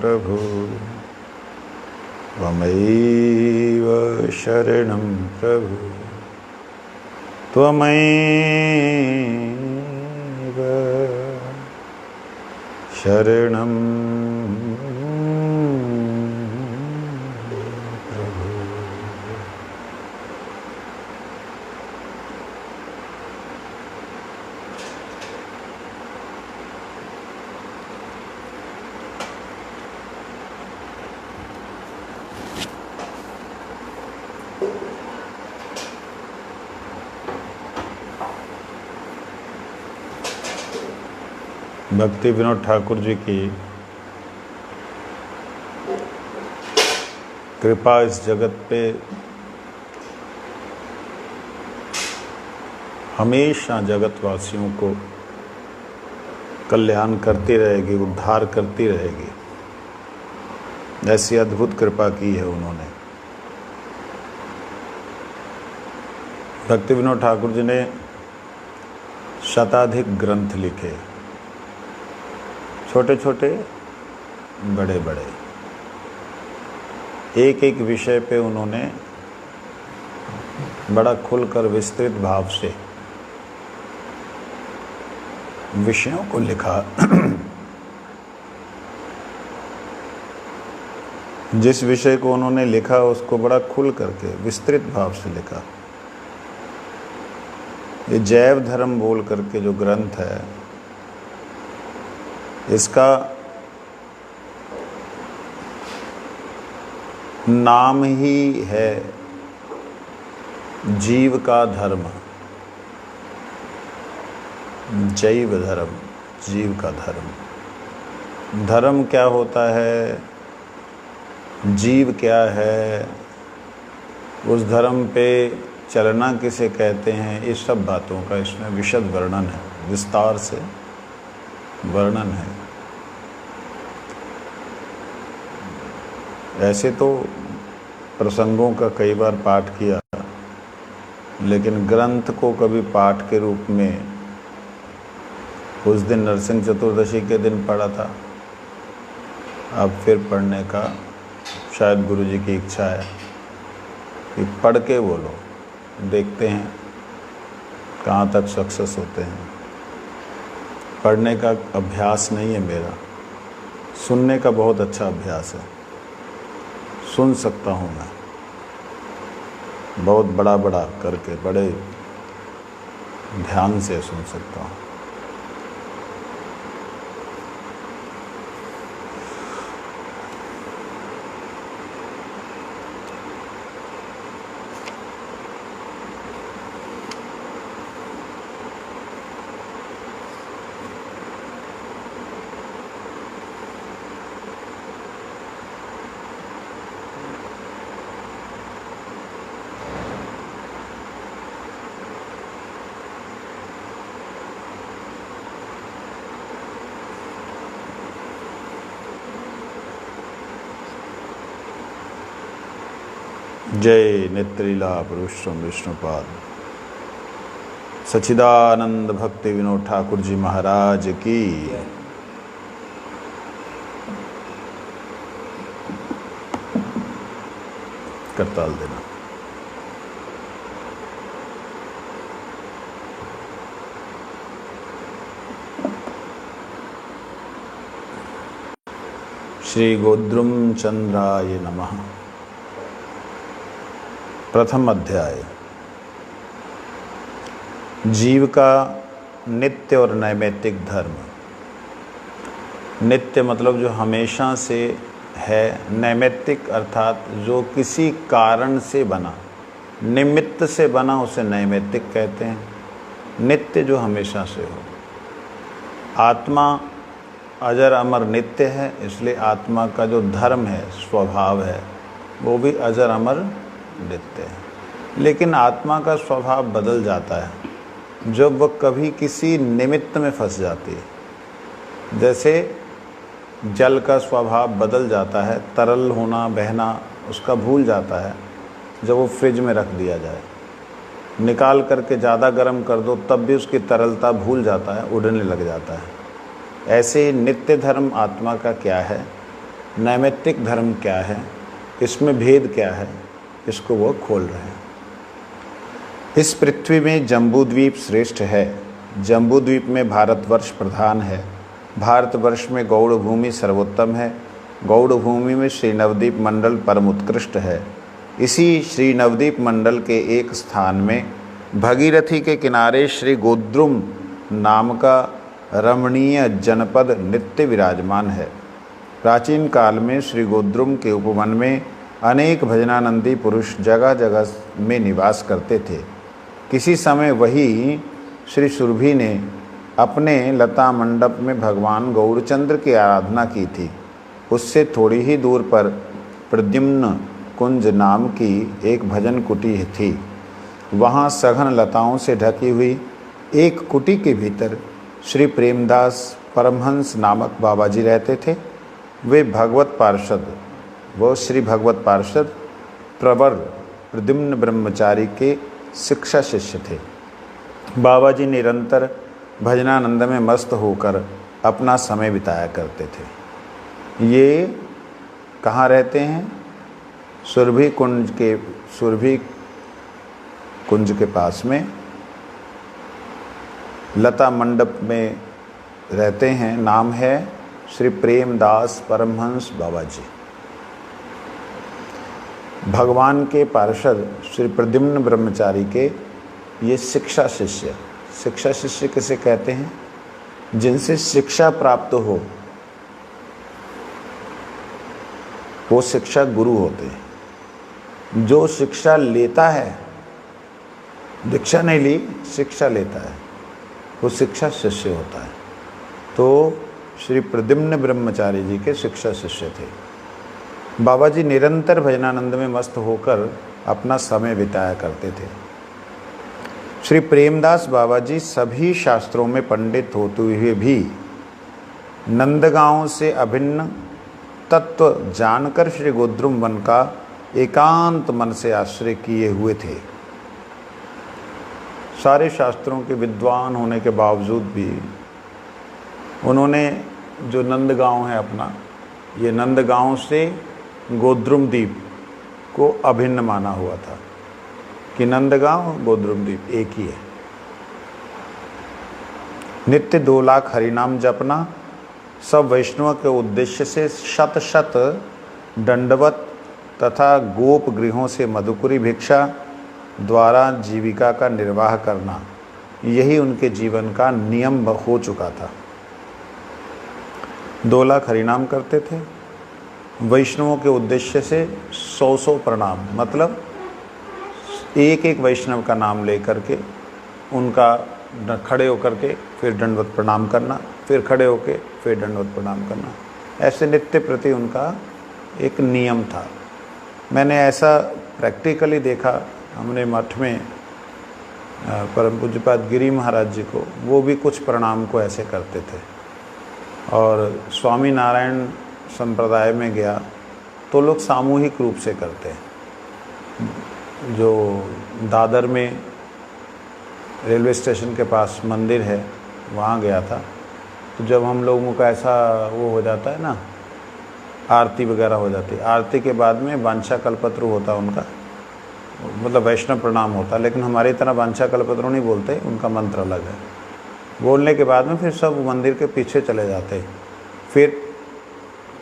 प्रभु त्वमैव शरणं प्रभु त्वमैव शरणं प्रभु। भक्ति विनोद ठाकुर जी की कृपा इस जगत पे हमेशा जगतवासियों को कल्याण करती रहेगी, उद्धार करती रहेगी। ऐसी अद्भुत कृपा की है उन्होंने। भक्ति विनोद ठाकुर जी ने शताधिक ग्रंथ लिखे, छोटे छोटे बड़े बड़े। एक एक विषय पे उन्होंने बड़ा खुलकर विस्तृत भाव से विषयों को लिखा। जिस विषय को उन्होंने लिखा उसको बड़ा खुल करके विस्तृत भाव से लिखा। ये जैव धर्म बोल करके जो ग्रंथ है, इसका नाम ही है जीव का धर्म। जैव धर्म, जीव का धर्म। धर्म क्या होता है, जीव क्या है, उस धर्म पे चलना किसे कहते हैं, इस सब बातों का इसमें विशद वर्णन है, विस्तार से वर्णन है। ऐसे तो प्रसंगों का कई बार पाठ किया, लेकिन ग्रंथ को कभी पाठ के रूप में उस दिन नरसिंह चतुर्दशी के दिन पढ़ा था। अब फिर पढ़ने का शायद गुरु जी की इच्छा है कि पढ़ के बोलो, देखते हैं कहाँ तक सक्सेस होते हैं। पढ़ने का अभ्यास नहीं है मेरा, सुनने का बहुत अच्छा अभ्यास है। सुन सकता हूँ मैं, बहुत बड़ा बड़ा करके, बड़े ध्यान से सुन सकता हूँ। जय नेत्रीला पुरुषोत्तम विष्णुपाद सच्चिदानंद भक्ति विनोद ठाकुर जी महाराज की। करताल देना। श्री गोद्रुम चंद्राय नमः। प्रथम अध्याय, जीव का नित्य और नैमित्तिक धर्म। नित्य मतलब जो हमेशा से है, नैमित्तिक अर्थात जो किसी कारण से बना, निमित्त से बना उसे नैमित्तिक कहते हैं। नित्य जो हमेशा से हो। आत्मा अजर अमर नित्य है, इसलिए आत्मा का जो धर्म है, स्वभाव है, वो भी अजर अमर नित्य है। लेकिन आत्मा का स्वभाव बदल जाता है जब वह कभी किसी निमित्त में फंस जाती है। जैसे जल का स्वभाव बदल जाता है, तरल होना, बहना उसका भूल जाता है जब वो फ्रिज में रख दिया जाए। निकाल करके ज़्यादा गर्म कर दो तब भी उसकी तरलता भूल जाता है, उड़ने लग जाता है। ऐसे नित्य धर्म आत्मा का क्या है, नैमित्तिक धर्म क्या है, इसमें भेद क्या है, इसको वो खोल रहे हैं। इस पृथ्वी में जम्बूद्वीप श्रेष्ठ है। जम्बूद्वीप में भारतवर्ष प्रधान है। भारतवर्ष में गौड़ भूमि सर्वोत्तम है। गौड़ भूमि में श्री नवद्वीप मंडल परम उत्कृष्ट है। इसी श्री नवद्वीप मंडल के एक स्थान में भगीरथी के किनारे श्री गोद्रुम नाम का रमणीय जनपद नित्य विराजमान है। प्राचीन काल में श्री गोद्रुम के उपवन में अनेक भजनानंदी पुरुष जगह जगह में निवास करते थे। किसी समय वही श्री सुरभि ने अपने लता मंडप में भगवान गौरचंद्र की आराधना की थी। उससे थोड़ी ही दूर पर प्रद्युम्न कुंज नाम की एक भजन कुटी थी। वहाँ सघन लताओं से ढकी हुई एक कुटी के भीतर श्री प्रेमदास परमहंस नामक बाबा जी रहते थे। वे भगवत पार्षद श्री भगवत पार्षद प्रवर प्रद्युम्न ब्रह्मचारी के शिक्षा शिष्य थे। बाबा जी निरंतर भजनानंद में मस्त होकर अपना समय बिताया करते थे। ये कहाँ रहते हैं? सुरभि कुंज के पास में लता मंडप में रहते हैं। नाम है श्री प्रेमदास परमहंस बाबा जी। भगवान के पार्षद श्री प्रद्युम्न ब्रह्मचारी के ये शिक्षा शिष्य किसे कहते हैं? जिनसे शिक्षा प्राप्त हो वो शिक्षा गुरु होते हैं। जो शिक्षा लेता है, दीक्षा नहीं ली, शिक्षा लेता है, वो शिक्षा शिष्य होता है। तो श्री प्रद्युम्न ब्रह्मचारी जी के शिक्षा शिष्य थे। बाबा जी निरंतर भजनानंद में मस्त होकर अपना समय बिताया करते थे। श्री प्रेमदास बाबा जी सभी शास्त्रों में पंडित होते हुए भी नंदगांव से अभिन्न तत्व जानकर श्री गोद्रुम वन का एकांत मन से आश्रय किए हुए थे। सारे शास्त्रों के विद्वान होने के बावजूद भी उन्होंने जो नंदगांव है अपना, ये नंदगांव से गोद्रुम द्वीप को अभिन्न माना हुआ था कि नंदगांव गोद्रुम द्वीप एक ही है। नित्य 2 लाख हरिनाम जपना, सब वैष्णव के उद्देश्य से शत शत दंडवत तथा गोप गृहों से मधुकुरी भिक्षा द्वारा जीविका का निर्वाह करना, यही उनके जीवन का नियम हो चुका था। 2 लाख हरिनाम करते थे। वैष्णवों के उद्देश्य से 100 प्रणाम, मतलब एक एक वैष्णव का नाम लेकर के उनका खड़े होकर के फिर दंडवत प्रणाम करना, फिर खड़े होकर फिर दंडवत प्रणाम करना, ऐसे नित्य प्रति उनका एक नियम था। मैंने ऐसा प्रैक्टिकली देखा। हमने मठ में परम पूज्यपाद गिरी महाराज जी को, वो भी कुछ प्रणाम को ऐसे करते थे। और स्वामी नारायण संप्रदाय में गया तो लोग सामूहिक रूप से करते हैं। जो दादर में रेलवे स्टेशन के पास मंदिर है, वहाँ गया था। तो जब हम लोगों का ऐसा वो हो जाता है ना, आरती वगैरह हो जाती है, आरती के बाद में वांछा कल्पत्रु होता उनका, मतलब वैष्णव प्रणाम होता, लेकिन हमारी तरह वांछा कल्पत्रु नहीं बोलते, उनका मंत्र अलग है। बोलने के बाद में फिर सब मंदिर के पीछे चले जाते हैं, फिर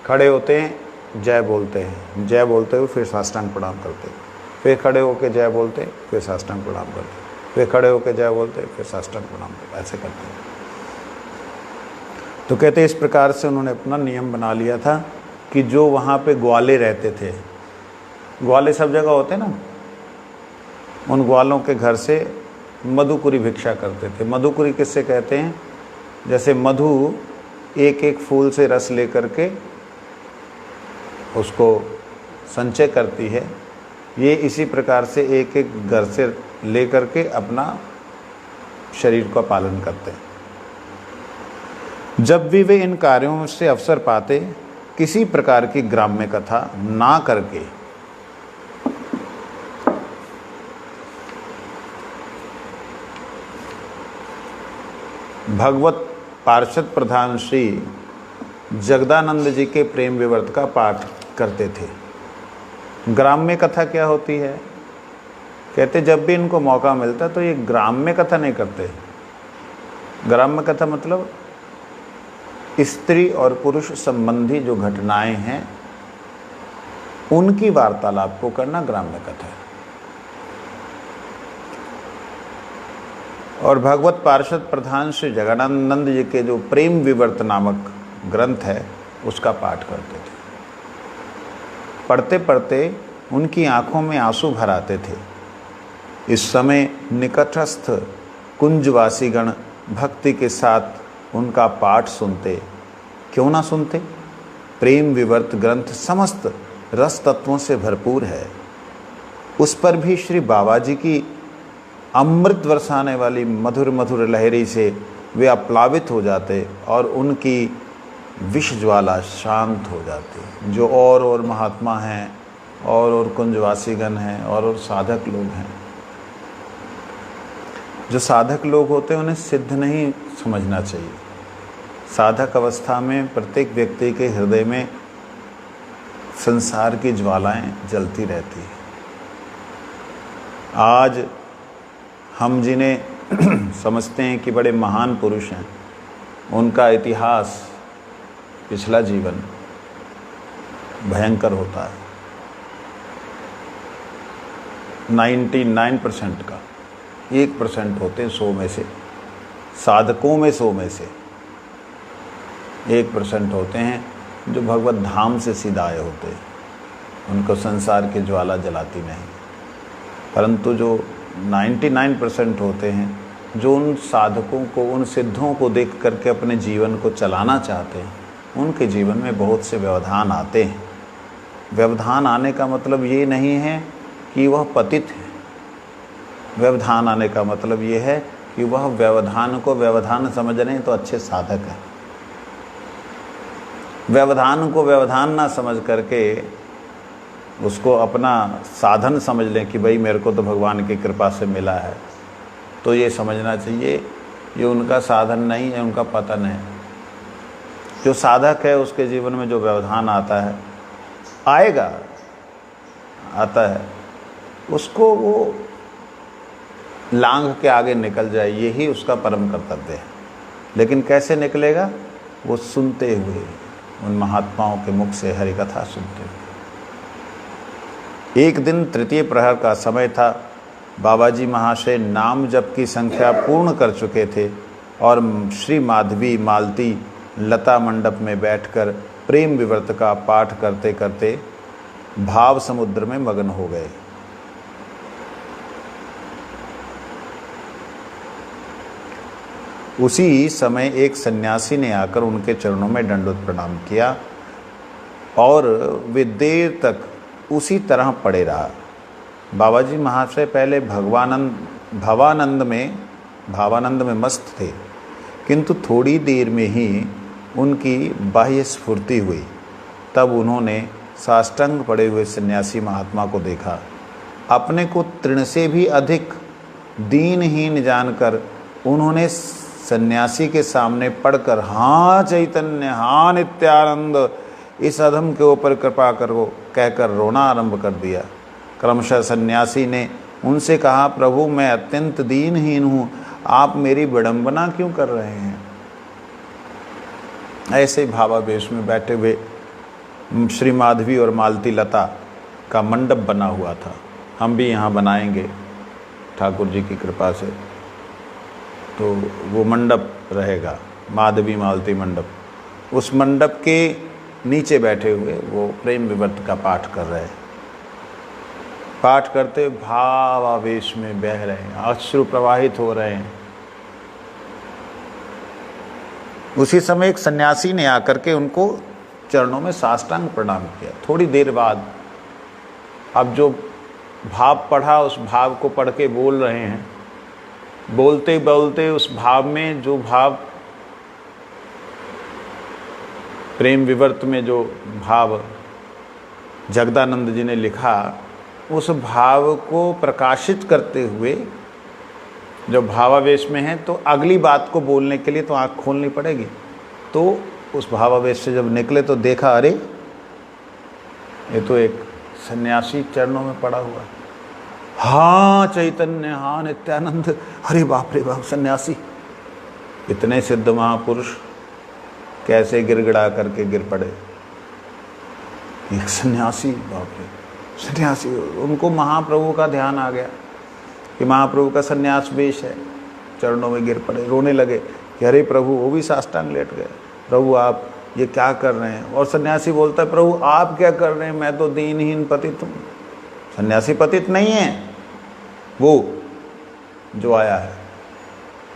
खड़े होते हैं, जय बोलते हैं, जय बोलते हुए फिर साष्टांग प्रणाम करते हैं, फिर खड़े होकर जय बोलते, फिर साष्टांग प्रणाम करते, फिर खड़े होकर जय बोलते, फिर साष्टांग प्रणाम करते, ऐसे करते हैं। तो कहते इस प्रकार से उन्होंने अपना नियम बना लिया था कि जो वहाँ पे ग्वाले रहते थे, ग्वाले सब जगह होते ना, उन ग्वालों के घर से मधुकुरी भिक्षा करते थे। मधुकुरी किससे कहते हैं? जैसे मधु एक एक फूल से रस लेकर के उसको संचय करती है, ये इसी प्रकार से एक एक घर से लेकर के अपना शरीर का पालन करते हैं। जब भी वे इन कार्यों से अवसर पाते, किसी प्रकार की ग्राम्य कथा ना करके भगवत पार्षद प्रधान श्री जगदानंद जी के प्रेम विवर्त का पाठ करते थे। ग्राम्य कथा क्या होती है? कहते जब भी इनको मौका मिलता तो ये ग्राम्य कथा नहीं करते। ग्राम्य कथा मतलब स्त्री और पुरुष संबंधी जो घटनाएं हैं उनकी वार्तालाप को करना ग्राम्य कथा है। और भगवत पार्षद प्रधान श्री जगदानंद जी के जो प्रेम विवर्त नामक ग्रंथ है उसका पाठ करते थे। पढ़ते पढ़ते उनकी आंखों में आंसू भर आते थे। इस समय निकटस्थ कुंजवासीगण भक्ति के साथ उनका पाठ सुनते। क्यों ना सुनते? प्रेम विवर्त ग्रंथ समस्त रस तत्वों से भरपूर है। उस पर भी श्री बाबा जी की अमृत बरसाने वाली मधुर मधुर लहरी से वे अप्लावित हो जाते और उनकी विष ज्वाला शांत हो जाती। जो और महात्मा हैं और कुंजवासीगण हैं और साधक लोग हैं, जो साधक लोग होते हैं उन्हें सिद्ध नहीं समझना चाहिए। साधक अवस्था में प्रत्येक व्यक्ति के हृदय में संसार की ज्वालाएं जलती रहती हैं। आज हम जिन्हें समझते हैं कि बड़े महान पुरुष हैं, उनका इतिहास, पिछला जीवन भयंकर होता है। 99% का 1% होते हैं 100 में से, साधकों में 100 में से 1% होते हैं जो भगवत धाम से सीधा आए होते हैं। उनको संसार की ज्वाला जलाती नहीं। परंतु जो 99% होते हैं जो उन साधकों को, उन सिद्धों को देख करके अपने जीवन को चलाना चाहते हैं, उनके जीवन में बहुत से व्यवधान आते हैं। व्यवधान आने का मतलब ये नहीं है कि वह पतित है। व्यवधान आने का मतलब ये है कि वह व्यवधान को व्यवधान समझ रहे हैं तो अच्छे साधक हैं। व्यवधान को व्यवधान ना समझ करके उसको अपना साधन समझ लें कि भाई मेरे को तो भगवान की कृपा से मिला है, तो ये समझना चाहिए ये उनका साधन नहीं है, उनका पतन है। जो साधक है उसके जीवन में जो व्यवधान आता है, आएगा, आता है, उसको वो लांघ के आगे निकल जाए, यही उसका परम कर्तव्य है। लेकिन कैसे निकलेगा? वो सुनते हुए, उन महात्माओं के मुख से हरि कथा सुनते हुए। एक दिन तृतीय प्रहर का समय था। बाबा जी महाशय नाम जप की संख्या पूर्ण कर चुके थे और श्री माधवी मालती लता मंडप में बैठकर प्रेम विवर्त का पाठ करते करते भाव समुद्र में मग्न हो गए। उसी समय एक सन्यासी ने आकर उनके चरणों में दंडवत प्रणाम किया और वे देर तक उसी तरह पड़े रहा। बाबा जी महाशय पहले भावानंद में मस्त थे, किंतु थोड़ी देर में ही उनकी बाह्य स्फूर्ति हुई। तब उन्होंने साष्टांग पड़े हुए सन्यासी महात्मा को देखा। अपने को तृण से भी अधिक दीनहीन जानकर उन्होंने सन्यासी के सामने पढ़कर हाँ चैतन्य, हाँ नित्यानंद, इस अधम के ऊपर कृपा करो कहकर रोना आरंभ कर दिया। क्रमशः सन्यासी ने उनसे कहा, प्रभु मैं अत्यंत दीनहीन हूँ, आप मेरी विडंबना क्यों कर रहे हैं? ऐसे भावावेश में बैठे हुए श्री माधवी और मालती लता का मंडप बना हुआ था। हम भी यहाँ बनाएंगे ठाकुर जी की कृपा से, तो वो मंडप रहेगा, माधवी मालती मंडप। उस मंडप के नीचे बैठे हुए वो प्रेम विवर्त का पाठ कर रहे हैं। पाठ करते भावावेश में बह रहे हैं, अश्रु प्रवाहित हो रहे हैं। उसी समय एक सन्यासी ने आकर के उनको चरणों में साष्टांग प्रणाम किया। थोड़ी देर बाद अब जो भाव पढ़ा उस भाव को पढ़ के बोल रहे हैं। बोलते बोलते उस भाव में जो भाव प्रेम विवर्त में जो भाव जगदानंद जी ने लिखा, उस भाव को प्रकाशित करते हुए जो भावावेश में है, तो अगली बात को बोलने के लिए तो आँख खोलनी पड़ेगी। तो उस भावावेश से जब निकले तो देखा, अरे ये तो एक सन्यासी चरणों में पड़ा हुआ है। हाँ चैतन्य, हाँ नित्यानंद, अरे बाप रे बाप, सन्यासी। इतने सिद्ध महापुरुष कैसे गिड़गिड़ा करके गिर पड़े। एक सन्यासी, बाप रे, सन्यासी। उनको महाप्रभु का ध्यान आ गया कि महाप्रभु का सन्यास वेश है। चरणों में गिर पड़े, रोने लगे कि अरे प्रभु, वो भी साष्टांग लेट गए, प्रभु आप ये क्या कर रहे हैं। और सन्यासी बोलता है, प्रभु आप क्या कर रहे हैं, मैं तो दीनहीन पतित हूँ। सन्यासी पतित नहीं है, वो जो आया है,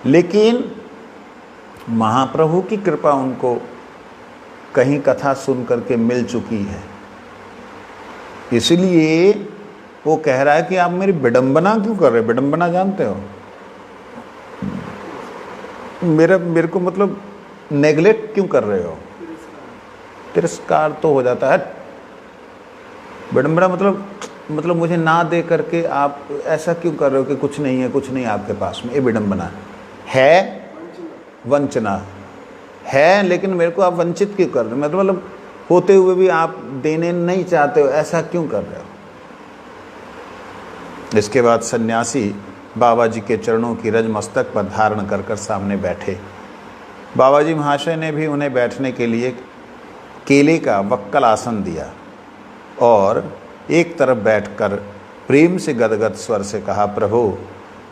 लेकिन महाप्रभु की कृपा उनको कहीं कथा सुन करके मिल चुकी है, इसलिए वो कह रहा है कि आप मेरी विडंबना क्यों कर रहे हो। विडंबना जानते हो, मेरे को मतलब नेगलेक्ट क्यों कर रहे हो। तिरस्कार तो हो जाता है। विडंबना मतलब मुझे ना दे करके आप ऐसा क्यों कर रहे हो कि कुछ नहीं है, कुछ नहीं आपके पास में, ये विडंबना है। वंचना है, लेकिन मेरे को आप वंचित क्यों कर रहे हो, मतलब होते हुए भी आप देने नहीं चाहते हो, ऐसा क्यों कर रहे हो। इसके बाद सन्यासी बाबा जी के चरणों की रज मस्तक पर धारण कर कर सामने बैठे। बाबा जी महाशय ने भी उन्हें बैठने के लिए केले का वक्कल आसन दिया और एक तरफ बैठकर प्रेम से गदगद स्वर से कहा, प्रभु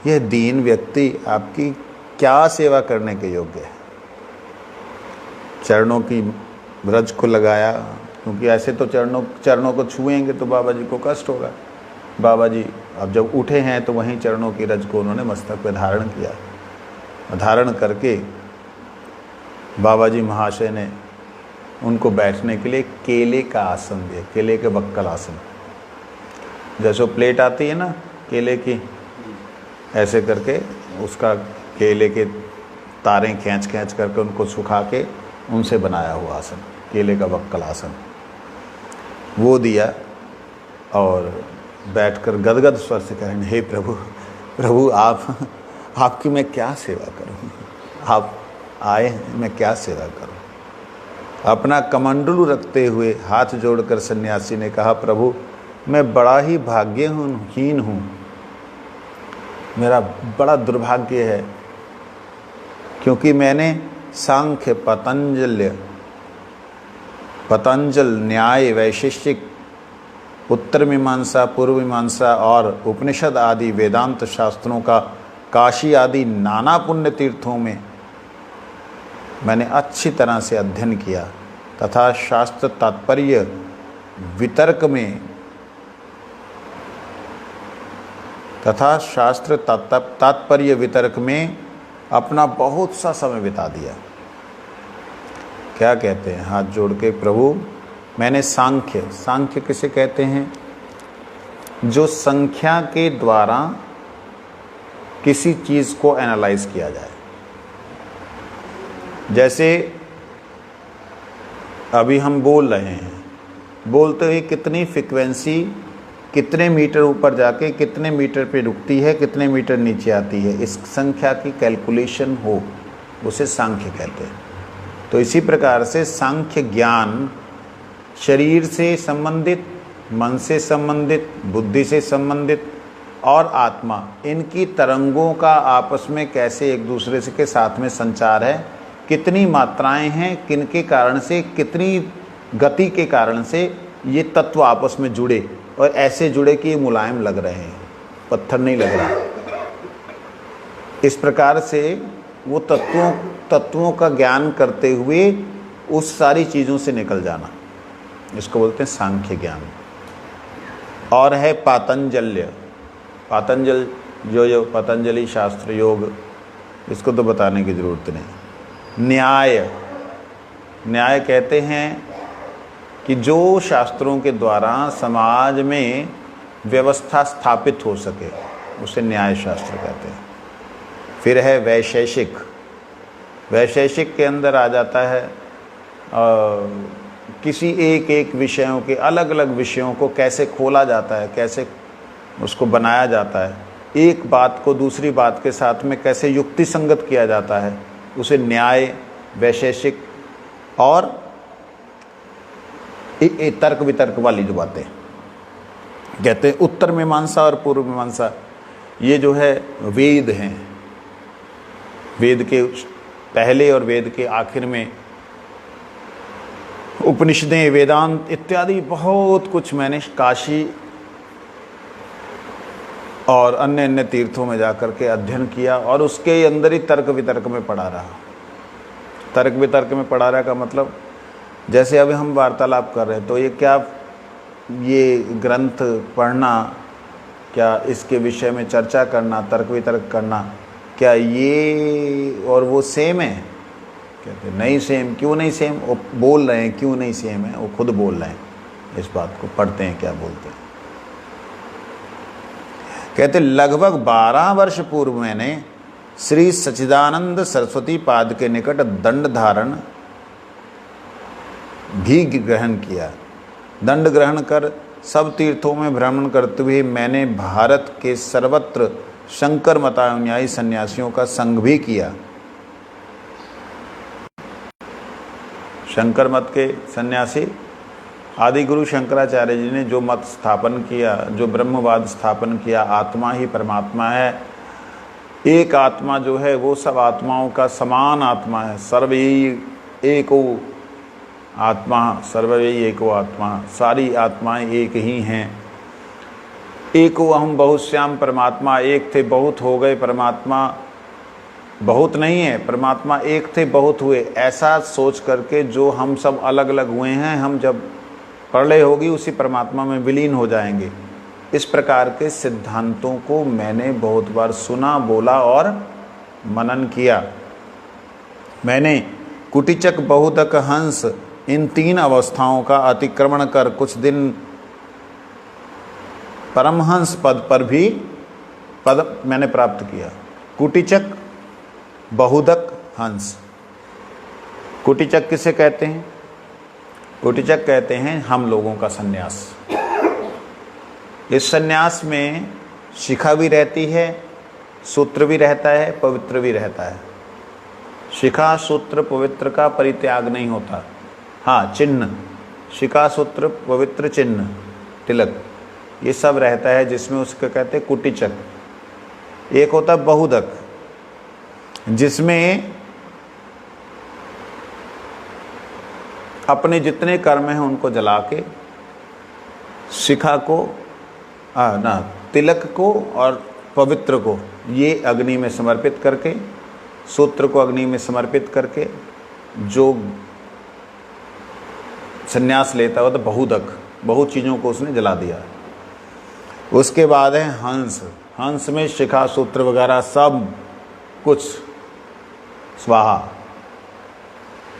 यह दीन व्यक्ति आपकी क्या सेवा करने के योग्य है। चरणों की रज को लगाया, क्योंकि ऐसे तो चरणों को छुएंगे तो बाबा जी को कष्ट होगा। बाबा जी अब जब उठे हैं तो वहीं चरणों की रज को उन्होंने मस्तक पे धारण किया। धारण करके बाबा जी महाशय ने उनको बैठने के लिए केले का आसन दिया, केले के बक्कल आसन। जैसे प्लेट आती है ना केले की, ऐसे करके उसका केले के तारें खींच करके उनको सुखा के उनसे बनाया हुआ आसन, केले का बक्कल आसन, वो दिया। और बैठकर गदगद स्वर से कहें, हे प्रभु आपकी मैं क्या सेवा करूं, आप आए हैं, मैं क्या सेवा करूं। अपना कमंडलू रखते हुए हाथ जोड़कर सन्यासी ने कहा, प्रभु मैं बड़ा ही भाग्यहीन हूँ, मेरा बड़ा दुर्भाग्य है, क्योंकि मैंने सांख्य पतंजल न्याय वैशेषिक उत्तर मीमांसा पूर्व मीमांसा और उपनिषद आदि वेदांत शास्त्रों का काशी आदि नाना पुण्य तीर्थों में मैंने अच्छी तरह से अध्ययन किया तथा शास्त्र तात्पर्य वितर्क में अपना बहुत सा समय बिता दिया। क्या कहते हैं हाथ जोड़ के, प्रभु मैंने सांख्य किसे कहते हैं, जो संख्या के द्वारा किसी चीज़ को एनालाइज किया जाए। जैसे अभी हम बोल रहे हैं, बोलते हुए कितनी फ्रिक्वेंसी कितने मीटर ऊपर जाके कितने मीटर पे रुकती है, कितने मीटर नीचे आती है, इस संख्या की कैलकुलेशन हो, उसे सांख्य कहते हैं। तो इसी प्रकार से सांख्य ज्ञान शरीर से संबंधित, मन से संबंधित, बुद्धि से संबंधित और आत्मा, इनकी तरंगों का आपस में कैसे एक दूसरे के साथ में संचार है, कितनी मात्राएं हैं, किनके कारण से, कितनी गति के कारण से ये तत्व आपस में जुड़े और ऐसे जुड़े कि ये मुलायम लग रहे हैं, पत्थर नहीं लग रहा। इस प्रकार से वो तत्वों का ज्ञान करते हुए उस सारी चीज़ों से निकल जाना, इसको बोलते हैं सांख्य ज्ञान। और है पातंजल्य, जो पतंजलि शास्त्र योग, इसको तो बताने की ज़रूरत नहीं। न्याय कहते हैं कि जो शास्त्रों के द्वारा समाज में व्यवस्था स्थापित हो सके, उसे न्याय शास्त्र कहते हैं। फिर है वैशेषिक के अंदर आ जाता है किसी एक विषयों के, अलग अलग विषयों को कैसे खोला जाता है, कैसे उसको बनाया जाता है, एक बात को दूसरी बात के साथ में कैसे युक्ति संगत किया जाता है, उसे न्याय वैशेषिक और तर्क वितर्क वाली जो बातें कहते हैं, उत्तर मीमांसा और पूर्व मीमांसा, ये जो है वेद हैं, वेद के पहले और वेद के आखिर में उपनिषदें, वेदांत इत्यादि बहुत कुछ मैंने काशी और अन्य अन्य तीर्थों में जाकर के अध्ययन किया और उसके अंदर ही तर्क वितर्क में पढ़ा रहा। तर्क वितर्क में पढ़ा रहा का मतलब, जैसे अभी हम वार्तालाप कर रहे हैं, तो ये क्या, ये ग्रंथ पढ़ना, क्या इसके विषय में चर्चा करना, तर्क वितर्क करना, क्या ये और वो सेम है? कहते नहीं सेम। क्यों नहीं सेम? वो बोल रहे हैं क्यों नहीं सेम है, वो खुद बोल रहे हैं इस बात को। पढ़ते हैं क्या बोलते हैं। कहते लगभग 12 वर्ष पूर्व मैंने श्री सच्चिदानंद सरस्वती पाद के निकट दंड धारण भी ग्रहण किया। दंड ग्रहण कर सब तीर्थों में भ्रमण करते हुए मैंने भारत के सर्वत्र शंकर मतानुयायी सन्यासियों का संग भी किया। शंकर मत के सन्यासी आदि गुरु शंकराचार्य जी ने जो मत स्थापन किया, जो ब्रह्मवाद स्थापन किया, आत्मा ही परमात्मा है, एक आत्मा जो है वो सब आत्माओं का समान आत्मा है, सर्वै एको आत्मा, सर्वै एको आत्मा, सारी आत्माएं एक ही हैं। एको अहम बहुश्याम, परमात्मा एक थे बहुत हो गए, परमात्मा बहुत नहीं है, परमात्मा एक थे बहुत हुए, ऐसा सोच करके जो हम सब अलग अलग हुए हैं, हम जब प्रलय होगी उसी परमात्मा में विलीन हो जाएंगे। इस प्रकार के सिद्धांतों को मैंने बहुत बार सुना, बोला और मनन किया। मैंने कुटिचक, बहुदक, हंस इन 3 अवस्थाओं का अतिक्रमण कर कुछ दिन परमहंस पद पर भी पद मैंने प्राप्त किया। कुटिचक, बहुदक, हंस। कुटिचक किसे कहते हैं? कुटिचक कहते हैं हम लोगों का सन्यास। इस सन्यास में शिखा भी रहती है, सूत्र भी रहता है, पवित्र भी रहता है। शिखा, सूत्र, पवित्र का परित्याग नहीं होता। हाँ, चिन्ह, शिखा, सूत्र, पवित्र, चिन्ह, तिलक, ये सब रहता है, जिसमें उसको कहते हैं कुटिचक। एक होता है बहुदक, जिसमें अपने जितने कर्म हैं उनको जला के शिखा को तिलक को और पवित्र को ये अग्नि में समर्पित करके, सूत्र को अग्नि में समर्पित करके जो संन्यास लेता हो तो बहुदक, बहुत चीज़ों को उसने जला दिया। उसके बाद है हंस। हंस में शिखा, सूत्र वगैरह सब कुछ स्वाहा।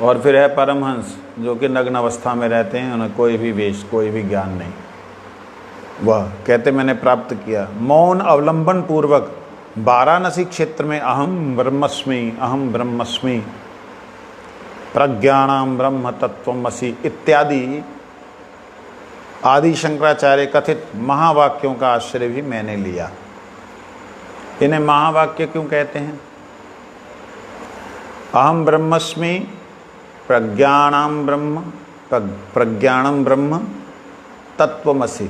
और फिर है परमहंस, जो कि नग्न अवस्था में रहते हैं, उन्हें कोई भी वेश, कोई भी ज्ञान नहीं। वह कहते मैंने प्राप्त किया। मौन अवलंबन पूर्वक वाराणसी क्षेत्र में अहम ब्रह्मस्मि, प्रज्ञानाम ब्रह्म तत्वमसि इत्यादि आदि शंकराचार्य कथित महावाक्यों का आश्रय भी मैंने लिया। इन्हें महावाक्य क्यों कहते हैं? अहम ब्रह्मस्मि, प्रज्ञानम ब्रह्म तत्वमसि।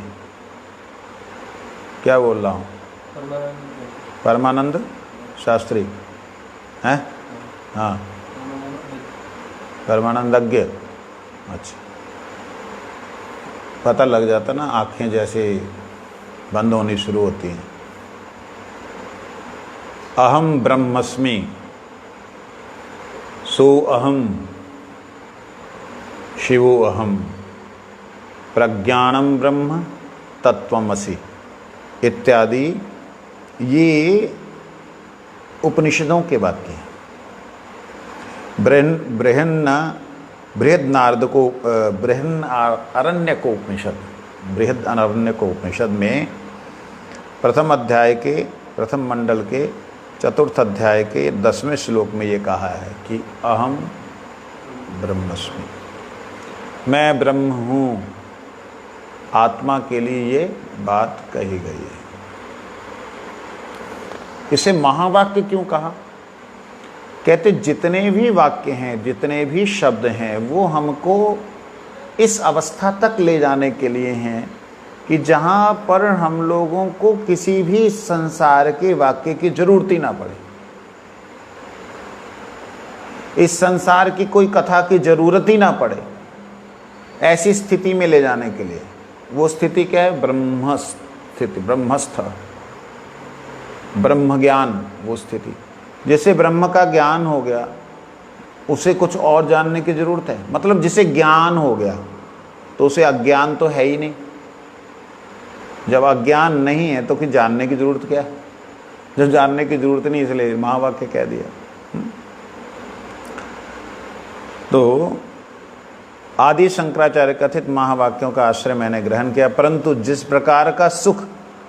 क्या बोल रहा हूँ? परमानंद शास्त्री हैं? हाँ, परमानंदज्ञ। अच्छा, पता लग जाता ना, आँखें जैसे बंद होनी शुरू होती हैं। अहम ब्रह्मस्मि, सो अहम शिवो अहम, प्रज्ञानम ब्रह्म तत्वमसि इत्यादि ये उपनिषदों के वाक्य हैं। बृहद अरण्यक उपनिषद में प्रथम अध्याय के प्रथम मंडल के चतुर्थ अध्याय के 10वें श्लोक में ये कहा है कि अहम ब्रह्मस्मि, मैं ब्रह्म हूँ। आत्मा के लिए ये बात कही गई है। इसे महावाक्य क्यों कहा? कहते जितने भी वाक्य हैं, जितने भी शब्द हैं, वो हमको इस अवस्था तक ले जाने के लिए हैं कि जहाँ पर हम लोगों को किसी भी संसार के वाक्य की जरूरत ही ना पड़े, इस संसार की कोई कथा की जरूरत ही ना पड़े, ऐसी स्थिति में ले जाने के लिए। वो स्थिति क्या है? ब्रह्म स्थिति, ब्रह्मस्थ, ब्रह्म ज्ञान, वो स्थिति। जैसे ब्रह्म का ज्ञान हो गया, उसे कुछ और जानने की जरूरत है? मतलब जिसे ज्ञान हो गया तो उसे अज्ञान तो है ही नहीं। जब अज्ञान नहीं है तो फिर जानने की जरूरत क्या है? जब जानने की जरूरत नहीं, इसलिए महावाक्य कह दिया। तो आदि शंकराचार्य कथित महावाक्यों का आश्रय मैंने ग्रहण किया, परंतु जिस प्रकार का सुख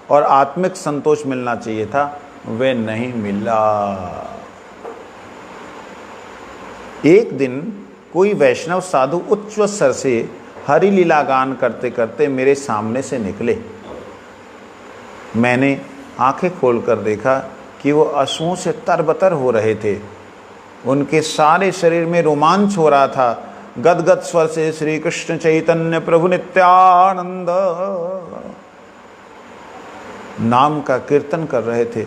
और आत्मिक संतोष मिलना चाहिए था वे नहीं मिला। एक दिन कोई वैष्णव साधु उच्च स्वर से हरि लीला गान करते करते मेरे सामने से निकले। मैंने आंखें खोलकर देखा कि वो आंसुओं से तरबतर हो रहे थे। उनके सारे शरीर में रोमांच हो रहा था। गदगद स्वर से श्री कृष्ण चैतन्य प्रभु नित्यानंद नाम का कीर्तन कर रहे थे।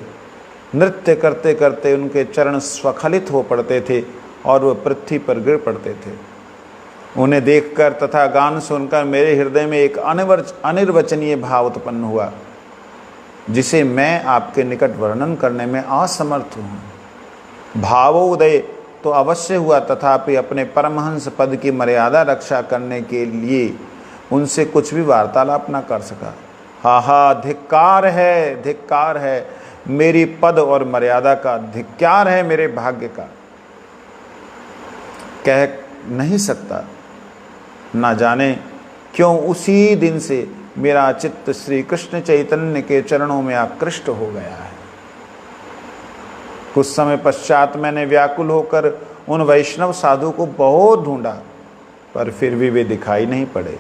नृत्य करते करते उनके चरण स्वखलित हो पड़ते थे और वह पृथ्वी पर गिर पड़ते थे। उन्हें देखकर तथा गान सुनकर मेरे हृदय में एक अनिर्वचनीय भाव उत्पन्न हुआ, जिसे मैं आपके निकट वर्णन करने में असमर्थ हूँ। भावोदय तो अवश्य हुआ, तथापि अपने परमहंस पद की मर्यादा रक्षा करने के लिए उनसे कुछ भी वार्तालाप न कर सका। हा हा, धिक्कार है, धिक्कार है मेरी पद और मर्यादा का, धिक्कार है मेरे भाग्य का। कह नहीं सकता, ना जाने क्यों उसी दिन से मेरा चित्त श्री कृष्ण चैतन्य के चरणों में आकृष्ट हो गया है। कुछ समय पश्चात मैंने व्याकुल होकर उन वैष्णव साधु को बहुत ढूंढा, पर फिर भी वे दिखाई नहीं पड़े।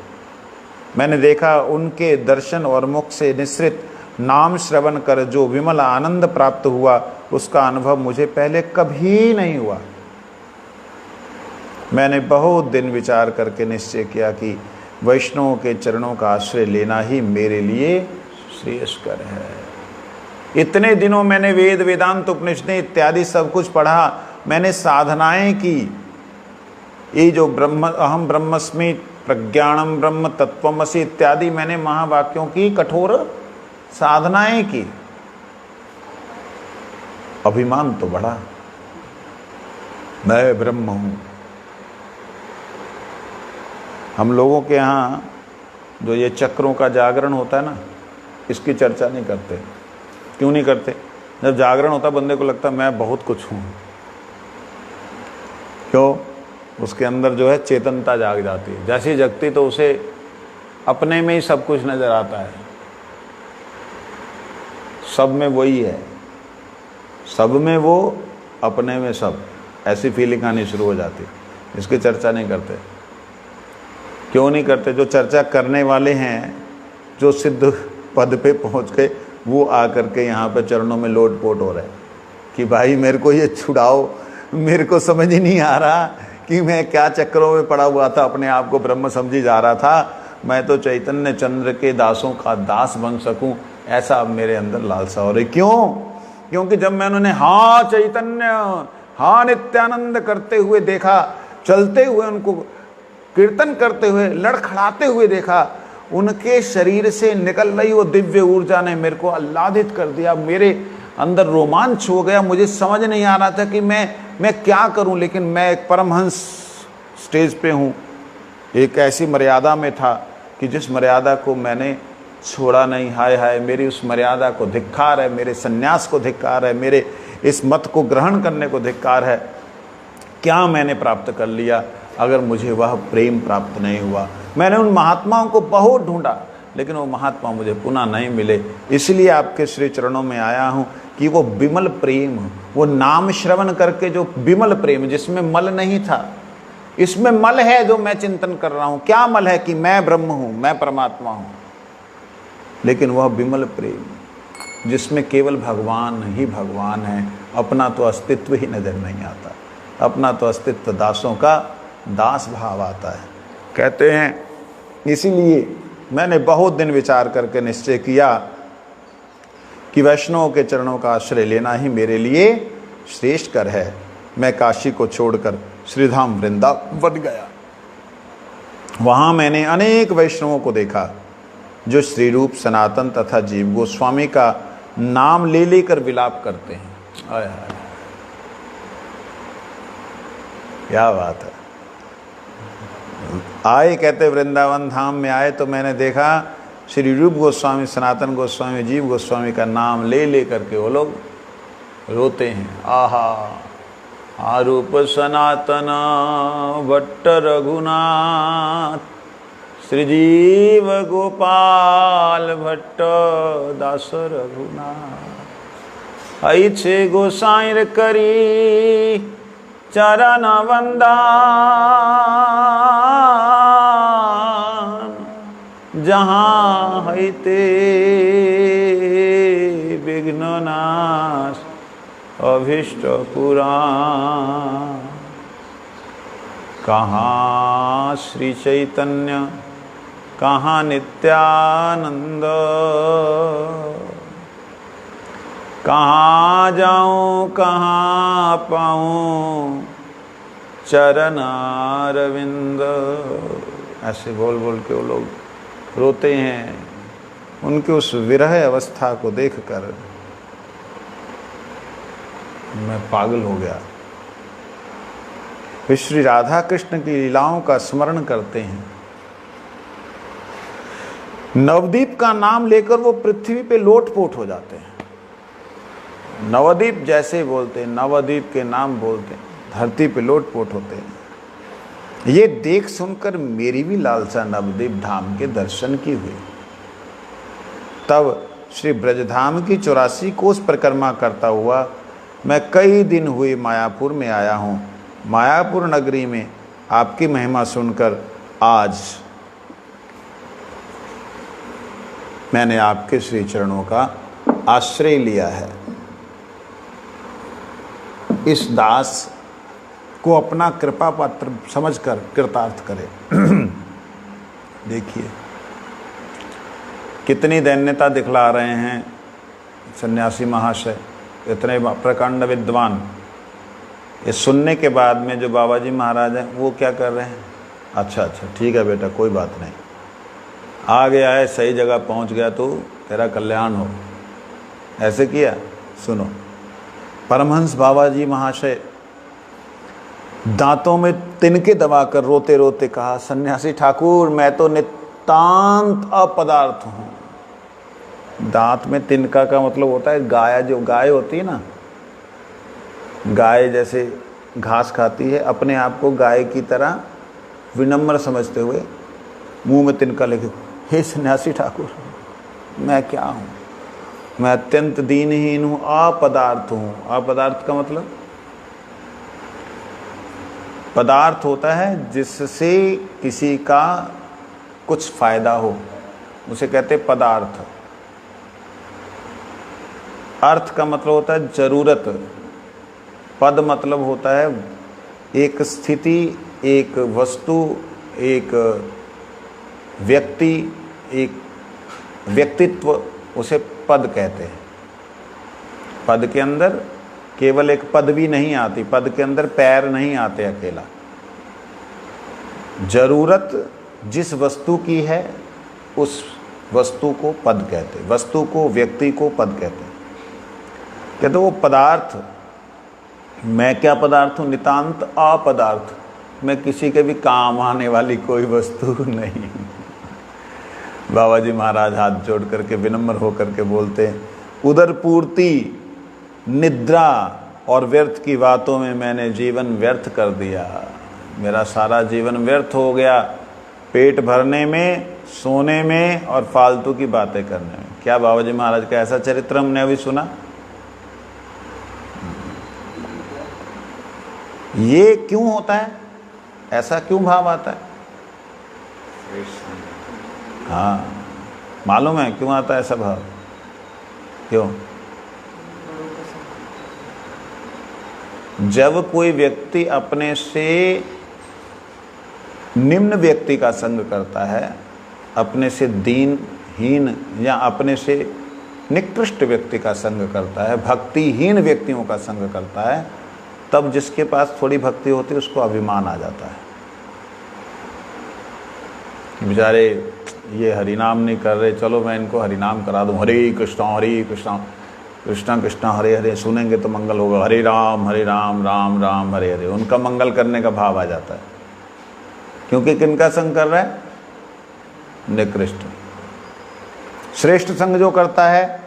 मैंने देखा उनके दर्शन और मुख से निसृत नाम श्रवण कर जो विमल आनंद प्राप्त हुआ, उसका अनुभव मुझे पहले कभी नहीं हुआ। मैंने बहुत दिन विचार करके निश्चय किया कि वैष्णवों के चरणों का आश्रय लेना ही मेरे लिए श्रेयस्कर है। इतने दिनों मैंने वेद, वेदांत, उपनिषदें इत्यादि सब कुछ पढ़ा, मैंने साधनाएं की। ये जो ब्रह्म, अहम ब्रह्मस्मि, प्रज्ञानम ब्रह्म, तत्वमसि इत्यादि मैंने महावाक्यों की कठोर साधनाएं की। अभिमान तो बढ़ा, मैं ब्रह्म हूं। हम लोगों के यहाँ जो ये चक्रों का जागरण होता है ना, इसकी चर्चा नहीं करते। क्यों नहीं करते? जब जागरण होता बंदे को लगता है मैं बहुत कुछ हूँ। क्यों? उसके अंदर जो है चेतनता जाग जाती है। जैसी जगती तो उसे अपने में ही सब कुछ नजर आता है, सब में वही है, सब में वो, अपने में सब, ऐसी फीलिंग आनी शुरू हो जाती। इसकी चर्चा नहीं करते। क्यों नहीं करते? जो चर्चा करने वाले हैं, जो सिद्ध पद पे पहुंच गए, वो आकर के यहाँ पे चरणों में लोटपोट हो रहे हैं कि भाई मेरे को ये छुड़ाओ, मेरे को समझ ही नहीं आ रहा कि मैं क्या चक्रों में पड़ा हुआ था, अपने आप को ब्रह्म समझी जा रहा था। मैं तो चैतन्य चंद्र के दासों का दास बन सकूं, ऐसा अब मेरे अंदर लालसा हो रही। क्यों? क्योंकि जब मैं उन्होंने हाँ चैतन्य, हाँ नित्यानंद करते हुए देखा, चलते हुए उनको कीर्तन करते हुए, लड़खड़ाते हुए देखा, उनके शरीर से निकल रही वो दिव्य ऊर्जा ने मेरे को आह्लादित कर दिया। मेरे अंदर रोमांच हो गया। मुझे समझ नहीं आ रहा था कि मैं क्या करूं, लेकिन मैं एक परमहंस स्टेज पे हूं, एक ऐसी मर्यादा में था कि जिस मर्यादा को मैंने छोड़ा नहीं। हाय हाय, मेरी उस मर्यादा को धिक्कार है, मेरे सन्यास को धिक्कार है, मेरे इस मत को ग्रहण करने को धिक्कार है। क्या मैंने प्राप्त कर लिया अगर मुझे वह प्रेम प्राप्त नहीं हुआ? मैंने उन महात्माओं को बहुत ढूंढा, लेकिन वो महात्मा मुझे पुनः नहीं मिले। इसलिए आपके श्री चरणों में आया हूँ कि वो विमल प्रेम, वो नाम श्रवण करके जो विमल प्रेम, जिसमें मल नहीं था, इसमें मल है जो मैं चिंतन कर रहा हूँ। क्या मल है? कि मैं ब्रह्म हूँ, मैं परमात्मा हूँ, लेकिन वह विमल प्रेम जिसमें केवल भगवान ही भगवान है, अपना तो अस्तित्व ही नजर नहीं आता, अपना तो अस्तित्व दासों का दास भाव आता है। कहते हैं इसीलिए मैंने बहुत दिन विचार करके निश्चय किया कि वैष्णवों के चरणों का आश्रय लेना ही मेरे लिए श्रेष्ठकर है। मैं काशी को छोड़कर श्रीधाम वृंदावन गया। वहाँ मैंने अनेक वैष्णवों को देखा जो श्री रूप, सनातन तथा जीव गोस्वामी का नाम ले लेकर विलाप करते हैं। आय हाय, क्या बात है। आए, कहते वृंदावन धाम में आए तो मैंने देखा श्री रूप गोस्वामी, सनातन गोस्वामी, जीव गोस्वामी का नाम ले ले करके वो लोग रोते हैं। आहा, आरूप सनातन भट्ट रघुनाथ, श्रीजीव गोपाल भट्ट दास रघुनाथ, ऐछे गोसाईर करी चरण वंदन, जहाँ हैते विघ्न नाश अभीष्ट पुराण। कहाँ श्री चैतन्य, कहाँ नित्यानंद, कहाँ जाऊँ कहाँ पाऊँ चरण अरविंद। ऐसे बोल बोल के वो लोग रोते हैं। उनके उस विरह अवस्था को देखकर मैं पागल हो गया। वे श्री राधा कृष्ण की लीलाओं का स्मरण करते हैं। नवदीप का नाम लेकर वो पृथ्वी पे लोटपोट हो जाते हैं। नवदीप जैसे बोलते हैं, नवदीप के नाम बोलते हैं, धरती पे लोटपोट होते हैं। ये देख सुनकर मेरी भी लालसा नवदीप धाम के दर्शन की हुई। तब श्री ब्रजधाम की 84 कोस परिक्रमा करता हुआ मैं कई दिन हुए मायापुर में आया हूँ। मायापुर नगरी में आपकी महिमा सुनकर आज मैंने आपके श्री चरणों का आश्रय लिया है। इस दास को अपना कृपा पात्र समझकर कृतार्थ करें। देखिए कितनी दैन्यता दिखला रहे हैं सन्यासी महाशय, इतने प्रकांड विद्वान। ये सुनने के बाद में जो बाबा जी महाराज हैं वो क्या कर रहे हैं, अच्छा ठीक है बेटा, कोई बात नहीं, आ गया है, सही जगह पहुंच गया तो तेरा कल्याण हो। ऐसे किया। सुनो, परमहंस बाबा जी महाशय दांतों में तिनके दबाकर रोते रोते कहा, सन्यासी ठाकुर मैं तो नितांत अपदार्थ हूँ। दांत में तिनका का मतलब होता है गाय, जो गाय होती है ना, गाय जैसे घास खाती है, अपने आप को गाय की तरह विनम्र समझते हुए मुंह में तिनका लेके, हे सन्यासी ठाकुर मैं क्या हूँ, मैं अत्यंत दीनहीन हूँ, अपदार्थ हूँ। अपदार्थ का मतलब, पदार्थ होता है जिससे किसी का कुछ फायदा हो, उसे कहते पदार्थ। अर्थ का मतलब होता है जरूरत। पद मतलब होता है एक स्थिति, एक वस्तु, एक व्यक्ति, एक व्यक्तित्व, उसे पद कहते हैं। पद के अंदर केवल एक पदवी नहीं आती, पद के अंदर पैर नहीं आते अकेला। जरूरत जिस वस्तु की है उस वस्तु को पद कहते हैं, वस्तु को, व्यक्ति को पद कहते हैं। कहते वो पदार्थ, मैं क्या पदार्थ हूँ, नितांत अपदार्थ, मैं किसी के भी काम आने वाली कोई वस्तु नहीं। बाबा जी महाराज हाथ जोड़ करके विनम्र होकर के बोलते हैं, उदर पूर्ति, निद्रा और व्यर्थ की बातों में मैंने जीवन व्यर्थ कर दिया। मेरा सारा जीवन व्यर्थ हो गया पेट भरने में, सोने में और फालतू की बातें करने में। क्या बाबा जी महाराज का ऐसा चरित्र हमने अभी सुना? ये क्यों होता है, ऐसा क्यों भाव आता है? हाँ, मालूम है क्यों आता है ऐसा भाव? क्यों? जब कोई व्यक्ति अपने से निम्न व्यक्ति का संग करता है, अपने से दीनहीन या अपने से निकृष्ट व्यक्ति का संग करता है, भक्तिहीन व्यक्तियों का संग करता है, तब जिसके पास थोड़ी भक्ति होती है उसको अभिमान आ जाता है। बेचारे ये हरिनाम नहीं कर रहे, चलो मैं इनको हरिनाम करा दूं, हरे कृष्णा कृष्णा कृष्णा हरे हरे, सुनेंगे तो मंगल होगा, हरे राम राम राम हरे हरे। उनका मंगल करने का भाव आ जाता है, क्योंकि किनका संग कर रहा है? निकृष्ट। श्रेष्ठ संग जो करता है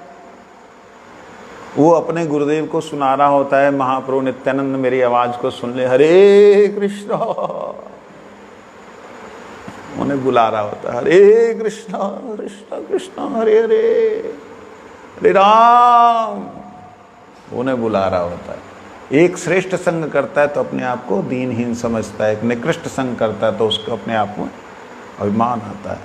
वो अपने गुरुदेव को सुना रहा होता है, महाप्रभु नित्यानंद मेरी आवाज को सुन ले, हरे कृष्णा, उन्हें बुला रहा होता है, हरे कृष्णा कृष्णा कृष्णा हरे हरे, हरे राम, उन्हें बुला रहा होता है। एक श्रेष्ठ संग करता है तो अपने आप को दीनहीन समझता है, एक निकृष्ट संग करता है तो उसको अपने आप में अभिमान आता है।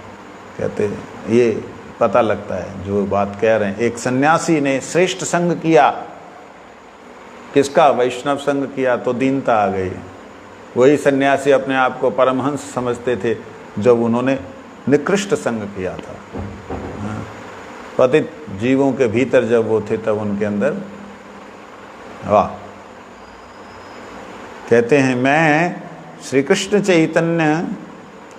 कहते हैं ये पता लगता है जो बात कह रहे हैं। एक सन्यासी ने श्रेष्ठ संग किया, किसका? वैष्णव संग किया, तो दीनता आ गई। वही सन्यासी अपने आप को परमहंस समझते थे जब उन्होंने निकृष्ट संग किया था। पतित जीवों के भीतर जब वो थे तब उनके अंदर वाह। कहते हैं मैं श्री कृष्ण चैतन्य,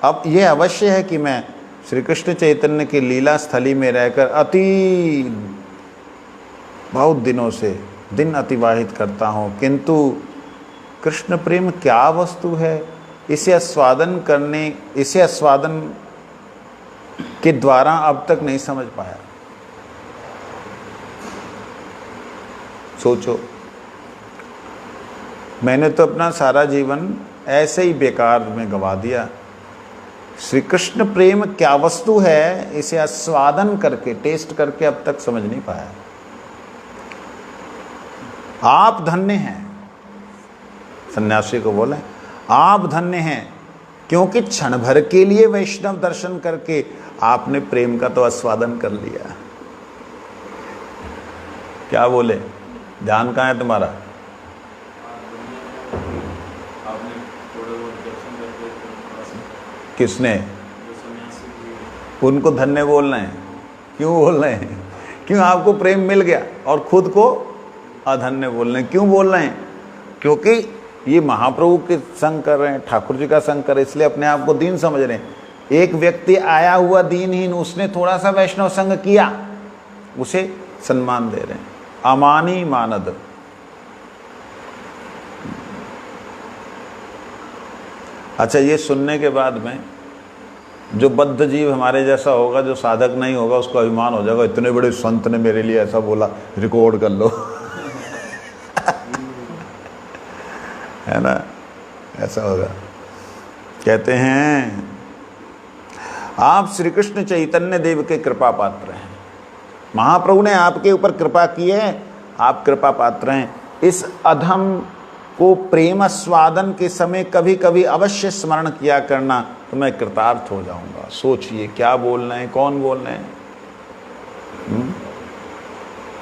अब ये अवश्य है कि मैं श्री कृष्ण चैतन्य की लीला स्थली में रहकर बहुत दिनों से दिन अतिवाहित करता हूँ, किंतु कृष्ण प्रेम क्या वस्तु है इसे आस्वादन के द्वारा अब तक नहीं समझ पाया। सोचो, मैंने तो अपना सारा जीवन ऐसे ही बेकार में गवा दिया। श्री कृष्ण प्रेम क्या वस्तु है इसे आस्वादन करके, टेस्ट करके अब तक समझ नहीं पाया। आप धन्य हैं, सन्यासी को बोले आप धन्य हैं, क्योंकि क्षण भर के लिए वैष्णव दर्शन करके आपने प्रेम का तो आस्वादन कर लिया। क्या बोले? ध्यान कहाँ है तुम्हारा? किसने? उनको धन्य बोल रहे हैं। क्यों बोल रहे हैं? क्यों? आपको प्रेम मिल गया और खुद को अधन्य बोल रहे हैं। क्यों बोल रहे हैं? क्योंकि ये महाप्रभु के संग कर रहे हैं, ठाकुर जी का संग कर रहे हैं, इसलिए अपने आप को दीन समझ रहे हैं। एक व्यक्ति आया हुआ दीनहीन, उसने थोड़ा सा वैष्णव संग किया, उसे सम्मान दे रहे हैं, अमानी मानद। अच्छा, ये सुनने के बाद में जो बद्ध जीव हमारे जैसा होगा, जो साधक नहीं होगा, उसको अभिमान हो जाएगा, इतने बड़े संत ने मेरे लिए ऐसा बोला, रिकॉर्ड कर लो। है ना, ऐसा होगा। कहते हैं आप श्री कृष्ण चैतन्य देव के कृपा पात्र हैं। महाप्रभु ने आपके ऊपर कृपा की है, आप कृपा पात्र हैं। इस अधम को प्रेम स्वादन के समय कभी कभी अवश्य स्मरण किया करना, तो मैं कृतार्थ हो जाऊंगा। सोचिए क्या बोल रहे हैं, कौन बोल रहे हैं?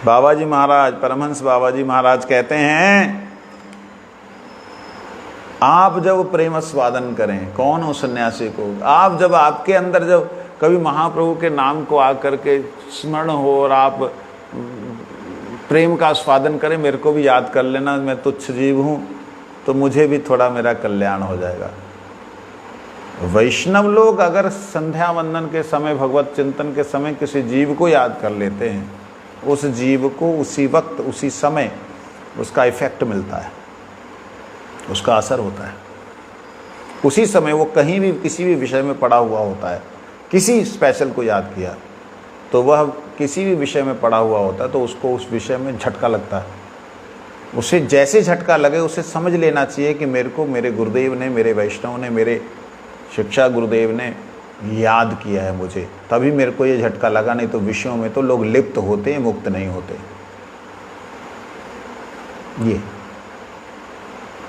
बाबा जी महाराज, परमहंस बाबा जी महाराज कहते हैं आप जब प्रेम स्वादन करें, कौन हो सन्यासी को, आप जब आपके अंदर जब कभी महाप्रभु के नाम को आकर के स्मरण हो और आप प्रेम का आस्वादन करें, मेरे को भी याद कर लेना, मैं तुच्छ जीव हूँ, तो मुझे भी थोड़ा मेरा कल्याण हो जाएगा। वैष्णव लोग अगर संध्या वंदन के समय, भगवत चिंतन के समय किसी जीव को याद कर लेते हैं, उस जीव को उसी वक्त उसी समय उसका इफेक्ट मिलता है, उसका असर होता है। उसी समय वो कहीं भी किसी भी विषय में पड़ा हुआ होता है, किसी स्पेशल को याद किया तो वह किसी भी विषय में पड़ा हुआ होता है, तो उसको उस विषय में झटका लगता है। उसे जैसे झटका लगे उसे समझ लेना चाहिए कि मेरे को मेरे गुरुदेव ने, मेरे वैष्णव ने, मेरे शिक्षा गुरुदेव ने याद किया है मुझे, तभी मेरे को ये झटका लगा, नहीं तो विषयों में तो लोग लिप्त होते हैं, मुक्त नहीं होते। ये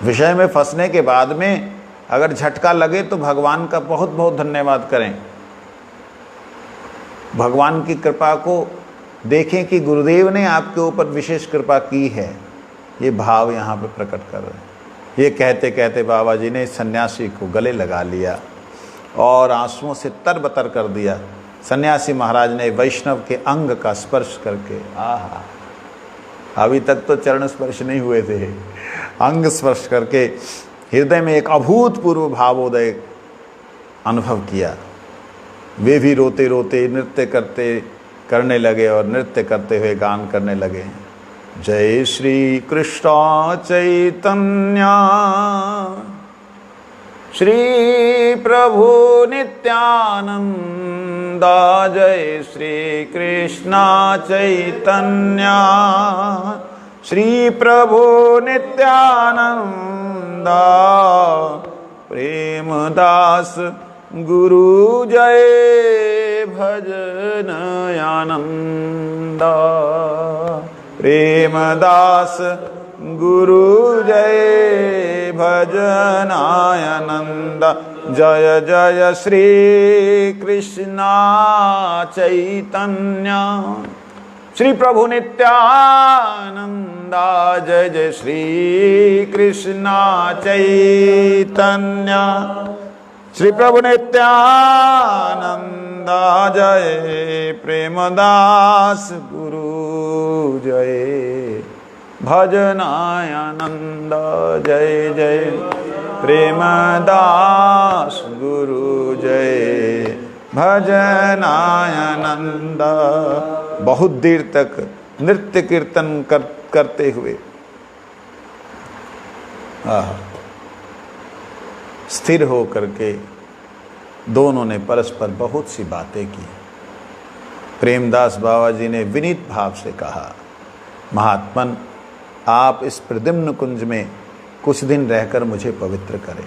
विषय में फंसने के बाद में अगर झटका लगे तो भगवान का बहुत बहुत धन्यवाद करें। भगवान की कृपा को देखें कि गुरुदेव ने आपके ऊपर विशेष कृपा की है, ये भाव यहाँ पे प्रकट कर रहे हैं। ये कहते कहते बाबा जी ने सन्यासी को गले लगा लिया और आंसुओं से तरबतर कर दिया। सन्यासी महाराज ने वैष्णव के अंग का स्पर्श करके, आहा, अभी तक तो चरण स्पर्श नहीं हुए थे, अंग स्पर्श करके हृदय में एक अभूतपूर्व भावोदय अनुभव किया। वे भी रोते रोते नृत्य करने लगे और नृत्य करते हुए गान करने लगे, जय श्री कृष्ण चैतन्य श्री प्रभु नित्यानंद, जय श्री कृष्ण चैतन्य श्री प्रभु नित्यानंद, प्रेमदास गुरु जय भजन आनंद, प्रेमदास गुरु जय भजन आनंद, जय जय श्री कृष्ण चैतन्य श्री प्रभु नित्यानंद, जय जय श्री कृष्ण चैतन्य श्री प्रभु नित्यानंद, जय प्रेमदास गुरु जय भजनानंद, जय जय प्रेमदास गुरु जय भजनानंद। बहुत देर तक नृत्य कीर्तन करते हुए स्थिर हो करके दोनों ने परस्पर बहुत सी बातें की। प्रेमदास बाबा जी ने विनीत भाव से कहा, महात्मन, आप इस प्रद्युम्न कुंज में कुछ दिन रहकर मुझे पवित्र करें।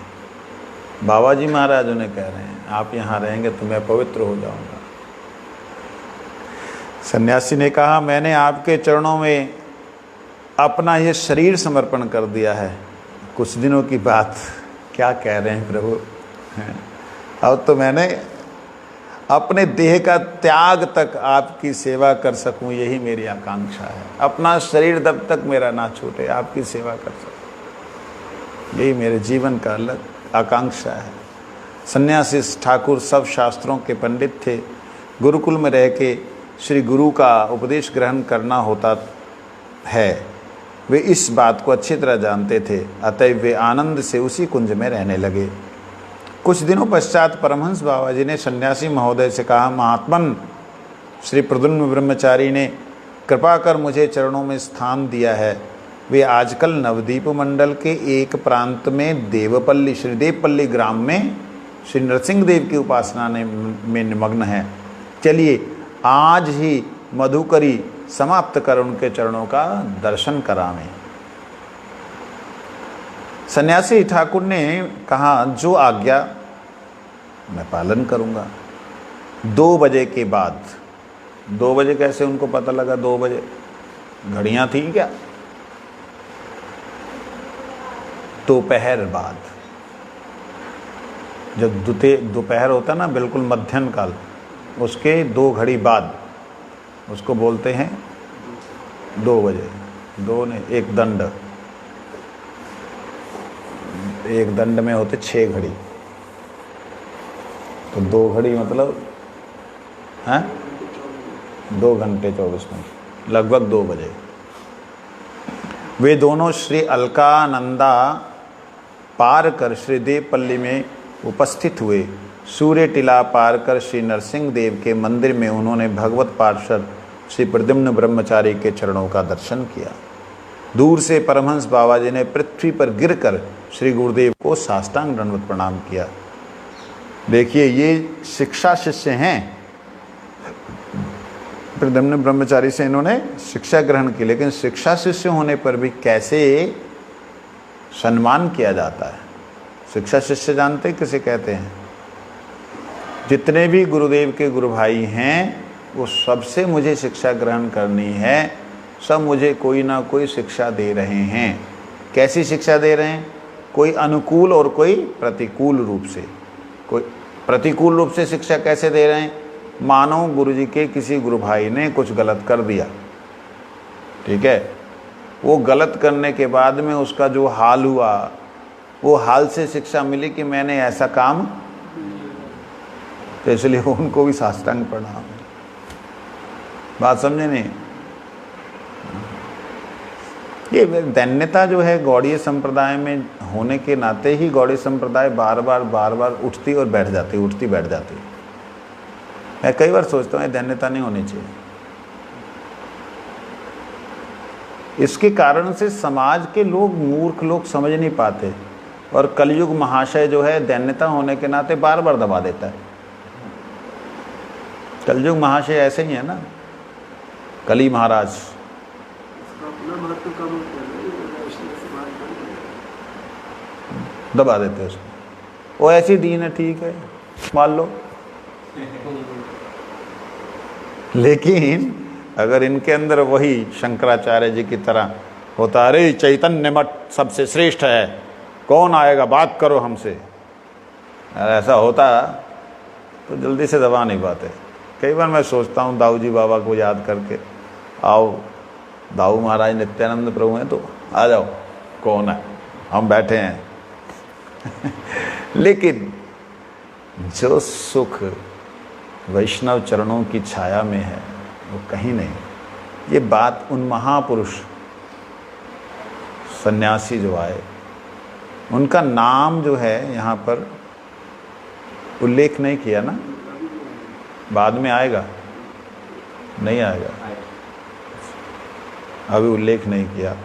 बाबा जी महाराज उन्हें कह रहे हैं, आप यहाँ रहेंगे तो मैं पवित्र हो जाऊंगा। सन्यासी ने कहा, मैंने आपके चरणों में अपना यह शरीर समर्पण कर दिया है। कुछ दिनों की बात क्या कह रहे हैं प्रभु, अब तो मैंने अपने देह का त्याग तक आपकी सेवा कर सकूं, यही मेरी आकांक्षा है। अपना शरीर जब तक मेरा ना छूटे, आपकी सेवा कर सकूं, यही मेरे जीवन का अलग आकांक्षा है। सन्यासी ठाकुर सब शास्त्रों के पंडित थे। गुरुकुल में रह के श्री गुरु का उपदेश ग्रहण करना होता है, वे इस बात को अच्छी तरह जानते थे। अतएव वे आनंद से उसी कुंज में रहने लगे। कुछ दिनों पश्चात परमहंस बाबा जी ने सन्यासी महोदय से कहा, महात्मन, श्री प्रद्युम्न ब्रह्मचारी ने कृपा कर मुझे चरणों में स्थान दिया है। वे आजकल नवदीप मंडल के एक प्रांत में देवपल्ली, श्री देवपल्ली ग्राम में श्री नरसिंह देव की उपासना में निमग्न है। चलिए आज ही मधुकरी समाप्त कर उनके चरणों का दर्शन करावें। सन्यासी ठाकुर ने कहा, जो आज्ञा, मैं पालन करूंगा। 2 बजे के बाद, 2 बजे कैसे उनको पता लगा 2 बजे? घड़ियां थी क्या? दोपहर बाद, जब दोपहर होता ना, बिल्कुल मध्याह्न काल, उसके 2 घड़ी बाद उसको बोलते हैं 2 बजे। 2 ने एक दंड, एक दंड में होते 6 घड़ी, तो 2 घड़ी मतलब हैं 2 घंटे 24 मिनट, लगभग 2 बजे। वे दोनों श्री अलकानंदा पार कर श्री देवपल्ली में उपस्थित हुए। सूर्य टिला पार कर श्री नरसिंह देव के मंदिर में उन्होंने भगवत पार्षद श्री प्रद्युम्न ब्रह्मचारी के चरणों का दर्शन किया। दूर से परमहंस बाबा जी ने पृथ्वी पर गिरकर श्री गुरुदेव को साष्टांग दंडवत प्रणाम किया। देखिए, ये शिक्षा शिष्य हैं। प्रद्युम्न ब्रह्मचारी से इन्होंने शिक्षा ग्रहण की, लेकिन शिक्षा शिष्य होने पर भी कैसे सम्मान किया जाता है। शिक्षा शिष्य जानते किसे कहते हैं? जितने भी गुरुदेव के गुरु भाई हैं, वो सबसे मुझे शिक्षा ग्रहण करनी है। सब मुझे कोई ना कोई शिक्षा दे रहे हैं। कैसी शिक्षा दे रहे हैं? कोई अनुकूल और कोई प्रतिकूल रूप से। कोई प्रतिकूल रूप से शिक्षा कैसे दे रहे हैं? मानो गुरु जी के किसी गुरु भाई ने कुछ गलत कर दिया, ठीक है, वो गलत करने के बाद में उसका जो हाल हुआ, वो हाल से शिक्षा मिली कि मैंने ऐसा काम, तो इसलिए उनको भी साष्टांग प्रणाम। बात समझे नहीं? ये दैन्यता जो है गौड़ीय संप्रदाय में होने के नाते ही गौड़ीय संप्रदाय बार बार उठती और बैठ जाती, उठती बैठ जाती। मैं कई बार सोचता हूँ ये दैन्यता नहीं होनी चाहिए। इसके कारण से समाज के लोग, मूर्ख लोग समझ नहीं पाते, और कलयुग महाशय जो है दैन्यता होने के नाते बार बार दबा देता है। कलयुग महाशय ऐसे ही है ना, कली महाराज। दबा देते उसको, वो ऐसी दीन है, ठीक है मान लो, लेकिन अगर इनके अंदर वही शंकराचार्य जी की तरह होता, अरे चैतन्य मठ सबसे श्रेष्ठ है, कौन आएगा बात करो हमसे, ऐसा होता तो जल्दी से दबा नहीं पाते। कई बार मैं सोचता हूँ दाऊ जी बाबा को याद करके, आओ दाऊ महाराज नित्यानंद प्रभु हैं तो आ जाओ, कौन है, हम बैठे हैं। लेकिन जो सुख वैष्णव चरणों की छाया में है वो कहीं नहीं। ये बात उन महापुरुष सन्यासी जो आए, उनका नाम जो है यहाँ पर उल्लेख नहीं किया ना, बाद में आएगा, नहीं आएगा, अभी उल्लेख नहीं किया।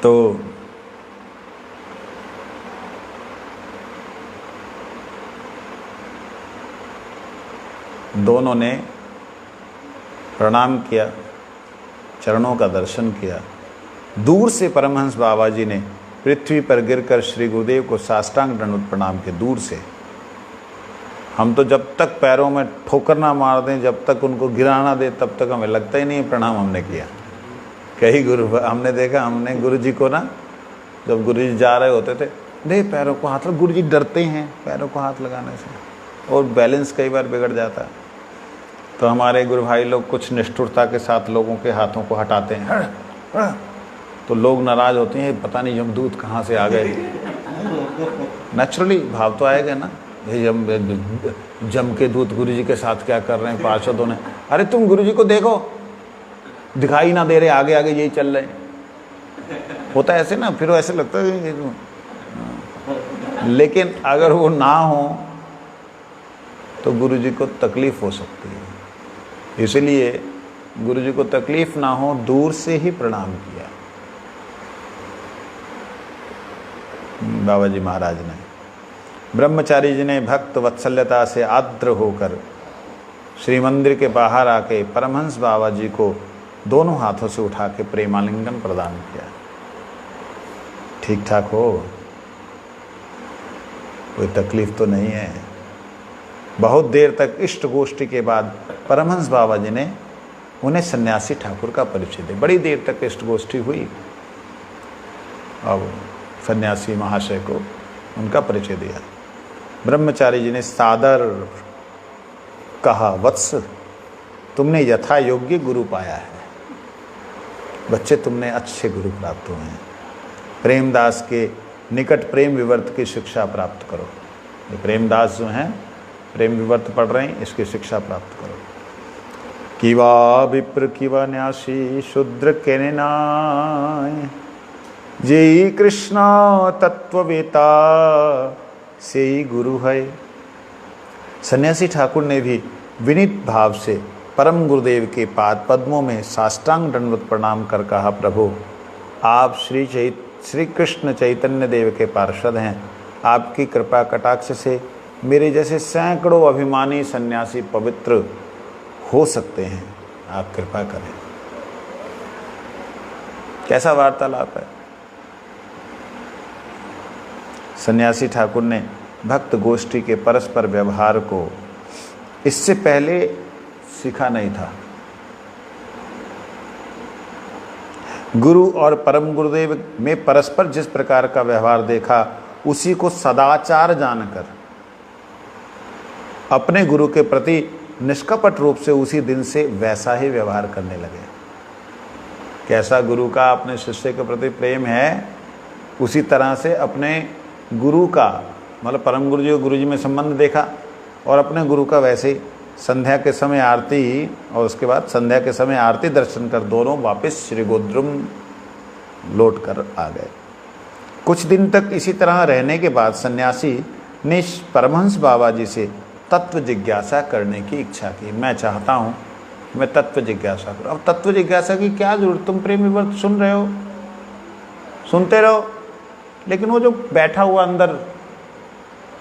तो दोनों ने प्रणाम किया, चरणों का दर्शन किया। दूर से परमहंस बाबा जी ने पृथ्वी पर गिरकर श्री गुरुदेव को साष्टांग दंडवत प्रणाम किया, दूर से। हम तो जब तक पैरों में ठोकर ना मार दें, जब तक उनको गिरा ना दे, तब तक हमें लगता ही नहीं प्रणाम हमने किया। कई गुरु हमने देखा, हमने गुरु जी को ना, जब गुरु जी जा रहे होते थे, दे पैरों को हाथ लगा, गुरु जी डरते हैं पैरों को हाथ लगाने से, और बैलेंस कई बार बिगड़ जाता है। तो हमारे गुरु भाई लोग कुछ निष्ठुरता के साथ लोगों के हाथों को हटाते हैं, तो लोग नाराज होते हैं, पता नहीं यमदूत कहाँ से आ गए। नेचुरली भाव तो आएगा ना, ये जम के दूत गुरु जी के साथ क्या कर रहे हैं पार्षदों ने, अरे तुम गुरु जी को देखो, दिखाई ना दे रहे, आगे आगे यही चल रहे हैं। होता है ऐसे ना, फिर ऐसे लगता है। लेकिन अगर वो ना हो तो गुरु जी को तकलीफ हो सकती है, इसलिए गुरु जी को तकलीफ ना हो, दूर से ही प्रणाम किया बाबा जी महाराज ने। ब्रह्मचारी जी ने भक्त वत्सल्यता से आर्द्र होकर श्री मंदिर के बाहर आके परमहंस बाबा जी को दोनों हाथों से उठा के प्रेमालिंगन प्रदान किया। ठीक ठाक हो, कोई तकलीफ तो नहीं है। बहुत देर तक इष्ट गोष्ठी के बाद परमहंस बाबा जी ने उन्हें सन्यासी ठाकुर का परिचय दिया। बड़ी देर तक इष्ट गोष्ठी हुई, अब सन्यासी महाशय को उनका परिचय दिया। ब्रह्मचारी जी ने सादर कहा, वत्स तुमने यथा योग्य गुरु पाया है, बच्चे तुमने अच्छे गुरु प्राप्त हुए हैं। प्रेमदास के निकट प्रेम विवर्त की शिक्षा प्राप्त करो। ये प्रेमदास जो हैं प्रेम विवर्त पढ़ रहे हैं, इसकी शिक्षा प्राप्त करो। किवा विप्र किवा न्यासी शूद्र के नाय, जेई कृष्णा तत्ववेता से ही गुरु है। सन्यासी ठाकुर ने भी विनीत भाव से परम गुरुदेव के पाद पद्मों में साष्टांग दंडवत प्रणाम कर कहा, प्रभु आप श्री कृष्ण चैतन्य देव के पार्षद हैं, आपकी कृपा कटाक्ष से मेरे जैसे सैकड़ों अभिमानी सन्यासी पवित्र हो सकते हैं, आप कृपा करें। कैसा वार्तालाप है। सन्यासी ठाकुर ने भक्त गोष्ठी के परस्पर व्यवहार को इससे पहले सीखा नहीं था। गुरु और परम गुरुदेव में परस्पर जिस प्रकार का व्यवहार देखा, उसी को सदाचार जानकर अपने गुरु के प्रति निष्कपट रूप से उसी दिन से वैसा ही व्यवहार करने लगे। कैसा गुरु का अपने शिष्य के प्रति प्रेम है, उसी तरह से अपने गुरु का, मतलब परम गुरु जी और गुरु जी में संबंध देखा, और अपने गुरु का वैसे ही संध्या के समय आरती, और उसके बाद संध्या के समय आरती दर्शन कर दोनों वापस श्री गोद्रुम लौट कर आ गए। कुछ दिन तक इसी तरह रहने के बाद सन्यासी ने परमहंस बाबा जी से तत्व जिज्ञासा करने की इच्छा की। मैं चाहता हूँ मैं तत्व जिज्ञासा करूँ। अब तत्व जिज्ञासा की क्या जरूरत, तुम प्रेमी व्रत सुन रहे हो, सुनते रहो, लेकिन वो जो बैठा हुआ अंदर